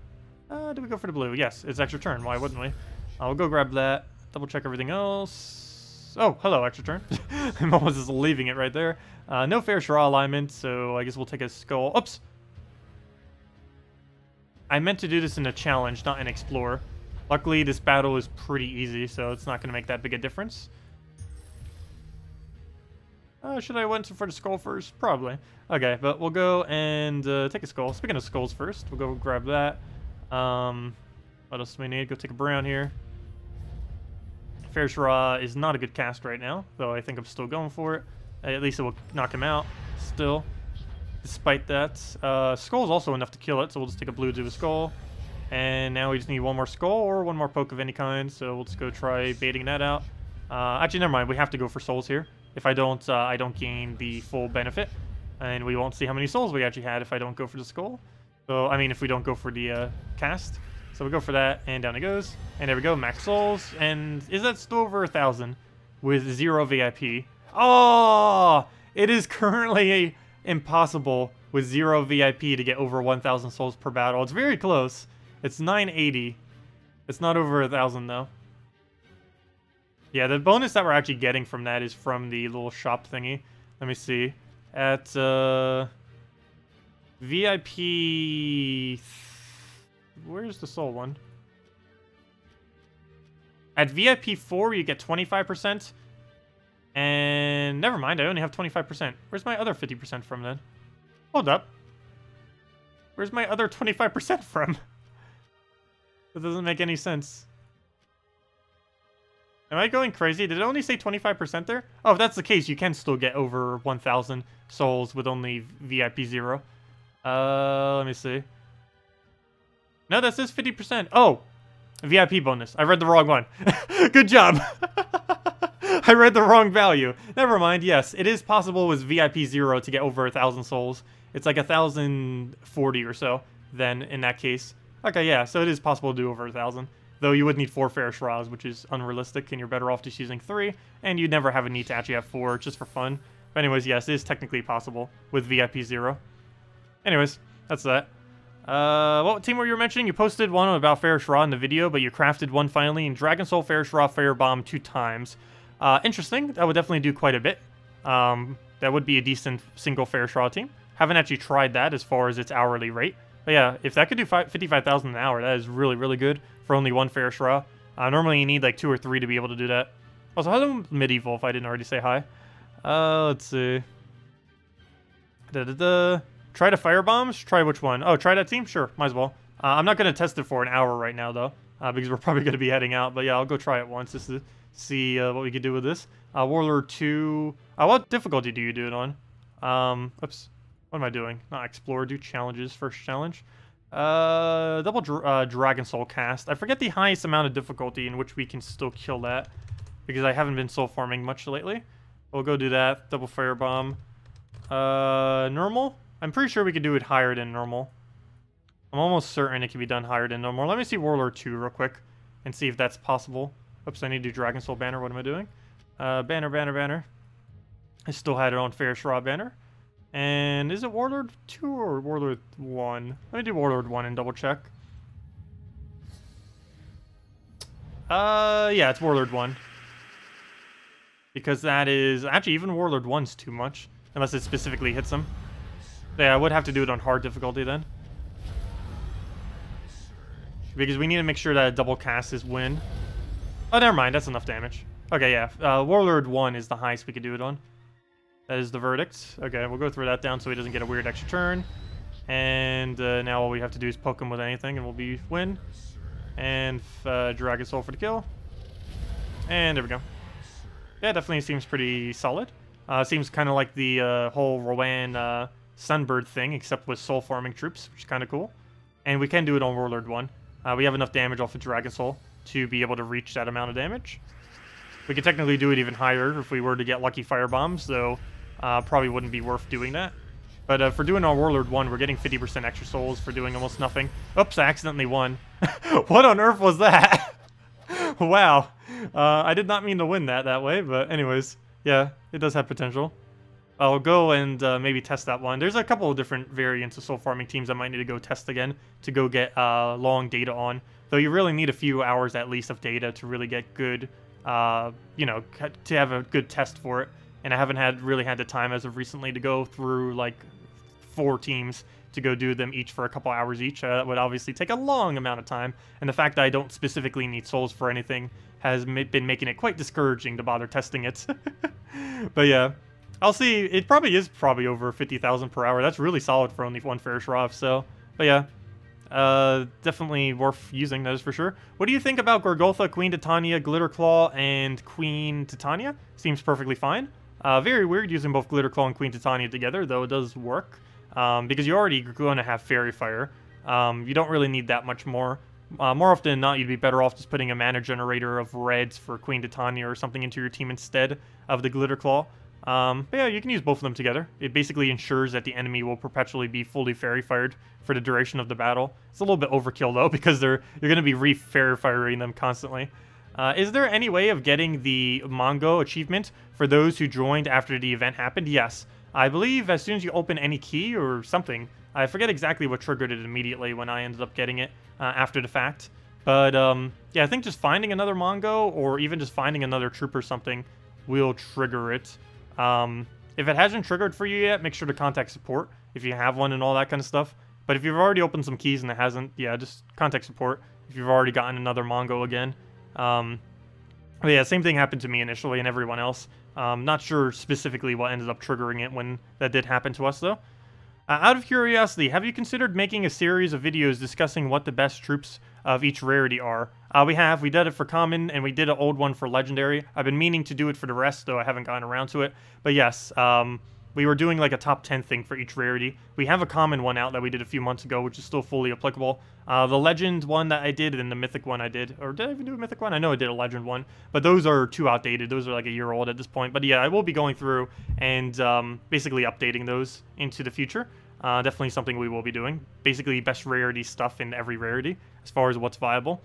[SPEAKER 1] Do we go for the blue? Yes, it's extra turn. Why wouldn't we? We'll go grab that. Double check everything else. Oh, hello, extra turn. I'm almost just leaving it right there. No Ferrous Raw alignment, so I guess we'll take a skull. Oops! I meant to do this in a challenge, not an explore. Luckily, this battle is pretty easy, so it's not going to make that big a difference. Should I went for the skull first? Probably. Okay, but we'll go and take a skull. Speaking of skulls first, we'll go grab that. What else do we need? Go take a brown here. Ferrous Raw is not a good cast right now, though I think I'm still going for it. At least it will knock him out, still. Despite that. Skull's also enough to kill it, so we'll just take a blue to a skull. And now we just need one more skull or one more poke of any kind, so we'll just go try baiting that out. Actually, never mind. We have to go for souls here. If I don't gain the full benefit. And we won't see how many souls we actually had if I don't go for the skull. So, I mean, if we don't go for the cast. So we go for that, and down it goes. And there we go, max souls. And is that still over 1,000 with 0 VIP? Oh! It is currently impossible with 0 VIP to get over 1,000 souls per battle. It's very close. It's 980. It's not over 1,000, though. Yeah, the bonus that we're actually getting from that is from the little shop thingy. Let me see. At VIP... Where's the soul one? At VIP 4, you get 25%. And never mind, I only have 25%. Where's my other 50% from then? Hold up. Where's my other 25% from? That doesn't make any sense. Am I going crazy? Did it only say 25% there? Oh, if that's the case, you can still get over 1,000 souls with only VIP 0. Let me see. No, that says 50%. Oh, VIP bonus. I read the wrong one. Good job. I read the wrong value. Never mind. Yes, it is possible with VIP 0 to get over 1,000 souls. It's like 1,040 or so then in that case. Okay, yeah, so it is possible to do over 1,000. Though you would need 4 Ferrous Raws, which is unrealistic, and you're better off just using 3. And you'd never have a need to actually have 4, just for fun. But anyways, yes, it is technically possible with VIP 0. Anyways, that's that. What team were you mentioning? You posted one about Ferrous Raw in the video, but you crafted one finally in Dragon Soul, Ferrous Raw, Firebomb 2 times. Interesting. That would definitely do quite a bit. That would be a decent single Ferrous Raw team. Haven't actually tried that as far as its hourly rate. But yeah, if that could do 55,000 an hour, that is really, really good for only 1 Ferrous Raw. Normally you need like 2 or 3 to be able to do that. Also, hello Medieval, if I didn't already say hi. Let's see. Try the firebombs? Try which one? Oh, try that team? Sure, might as well. I'm not going to test it for an hour right now, though, because we're probably going to be heading out. But yeah, I'll go try it once just to see what we can do with this. Warlord 2. What difficulty do you do it on? Oops. What am I doing? Not Explore. Do challenges. First challenge. Double Dragon Soul cast. I forget the highest amount of difficulty in which we can still kill that, because I haven't been soul farming much lately. We'll go do that. Double Firebomb. Normal? I'm pretty sure we could do it higher than normal. I'm almost certain it can be done higher than normal. Let me see Warlord 2 real quick and see if that's possible. Oops, I need to do Dragon Soul Banner. What am I doing? Banner. I still had it on Fair Schraub banner. And is it Warlord 2 or Warlord 1? Let me do Warlord 1 and double check. Yeah, it's Warlord 1. Because that is... Actually, even Warlord 1's too much. Unless it specifically hits him. Yeah, I would have to do it on hard difficulty then. Because we need to make sure that a double cast is win. Oh, never mind. That's enough damage. Okay, yeah. Warlord 1 is the highest we could do it on. That is the verdict. Okay, we'll go through that down so he doesn't get a weird extra turn. And now all we have to do is poke him with anything and we'll be win. And Dragon Soul for the kill. And there we go. Yeah, definitely seems pretty solid. Seems kind of like the whole Rowan Sunbird thing, except with soul farming troops, which is kind of cool. And we can do it on Warlord 1. We have enough damage off of Dragon Soul to be able to reach that amount of damage. We could technically do it even higher if we were to get lucky fire bombs, though probably wouldn't be worth doing that. But for doing our Warlord 1, we're getting 50% extra souls for doing almost nothing. Oops, I accidentally won. What on earth was that? Wow. I did not mean to win that way, but anyways, yeah, it does have potential. I'll go and maybe test that one. There's a couple of different variants of soul farming teams I might need to go test again to go get long data on. Though you really need a few hours at least of data to really get good, you know, to have a good test for it. And I haven't really had the time as of recently to go through like 4 teams to go do them each for a couple hours each. That would obviously take a long amount of time. And the fact that I don't specifically need souls for anything has been making it quite discouraging to bother testing it. But yeah, I'll see. It probably is over 50,000 per hour. That's really solid for only one Fair Schraub. So, but yeah, definitely worth using, that is for sure. What do you think about Gorgotha, Queen Titania, Glitterclaw, and Queen Titania? Seems perfectly fine. Very weird using both Glitterclaw and Queen Titania together, though it does work. Because you're already going to have Fairy Fire. You don't really need that much more. More often than not, you'd be better off just putting a mana generator of reds for Queen Titania or something into your team instead of the Glitterclaw. But yeah, you can use both of them together. It basically ensures that the enemy will perpetually be fully Fairy Fired for the duration of the battle. It's a little bit overkill though, because you're going to be re-Fairy Firing them constantly. Is there any way of getting the Mongo achievement for those who joined after the event happened? Yes. I believe as soon as you open any key or something, I forget exactly what triggered it immediately when I ended up getting it after the fact. But yeah, I think just finding another Mongo or even just finding another troop or something will trigger it. If it hasn't triggered for you yet, make sure to contact support if you have one and all that kind of stuff. But if you've already opened some keys and it hasn't, yeah, just contact support if you've already gotten another Mongo again. But yeah, same thing happened to me initially and everyone else. Not sure specifically what ended up triggering it when that did happen to us, though. Out of curiosity, have you considered making a series of videos discussing what the best troops of each rarity are? We did it for common, and we did an old one for legendary. I've been meaning to do it for the rest, though I haven't gotten around to it. But yes, we were doing like a top 10 thing for each rarity. We have a common one out that we did a few months ago, which is still fully applicable. The legend one that I did, and the mythic one I did. Or did I even do a mythic one? I know I did a legend one. But those are too outdated. Those are like a year old at this point. But yeah, I will be going through and basically updating those into the future. Definitely something we will be doing. Basically best rarity stuff in every rarity as far as what's viable.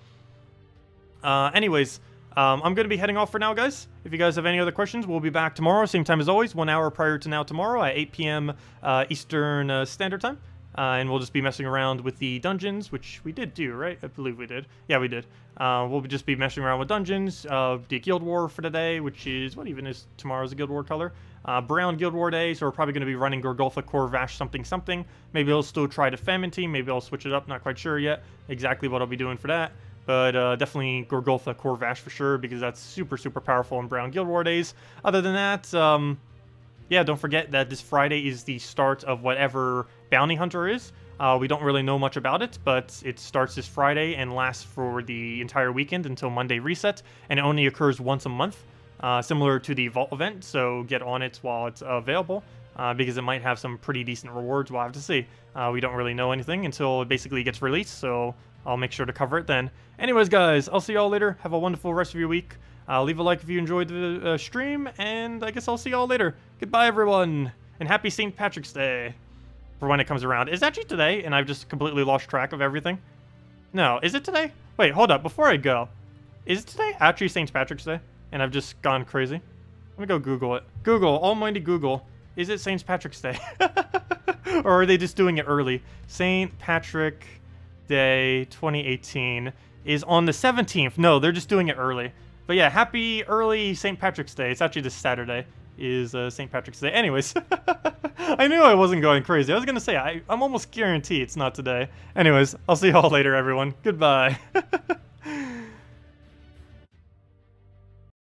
[SPEAKER 1] Anyways, I'm going to be heading off for now, guys. If you guys have any other questions, we'll be back tomorrow, same time as always, 1 hour prior to now tomorrow at 8 p.m. Eastern Standard Time. And we'll just be messing around with the dungeons, which we did do, right? I believe we did. Yeah, we did. We'll just be messing around with dungeons, the Guild War for today, which is, what even is tomorrow's Guild War color? Brown Guild War Day, so we're probably going to be running Gorgotha, Corvash, something. Maybe I'll still try Defamine Team, maybe I'll switch it up, not quite sure yet exactly what I'll be doing for that. But definitely Gorgotha, Corvash for sure, because that's super, super powerful in Brown Guild War days. Other than that, yeah, don't forget that this Friday is the start of whatever Bounty Hunter is. We don't really know much about it, but it starts this Friday and lasts for the entire weekend until Monday reset, and it only occurs once a month, similar to the Vault event, so get on it while it's available, because it might have some pretty decent rewards. We'll have to see. We don't really know anything until it basically gets released, so I'll make sure to cover it then. Anyways, guys, I'll see y'all later. Have a wonderful rest of your week. Leave a like if you enjoyed the stream, and I guess I'll see y'all later. Goodbye, everyone, and happy St. Patrick's Day for when it comes around. Is it actually today, and I've just completely lost track of everything? No, is it today? Wait, hold up, before I go. Is it today actually St. Patrick's Day, and I've just gone crazy? Let me go Google it. Google, almighty Google. Is it St. Patrick's Day? Or are they just doing it early? St. Patrick Day 2018 is on the 17th. No, they're just doing it early. But yeah, happy early St. Patrick's Day. It's actually this Saturday is St. Patrick's Day. Anyways, I knew I wasn't going crazy. I was going to say, I'm almost guaranteed it's not today. Anyways, I'll see you all later, everyone. Goodbye.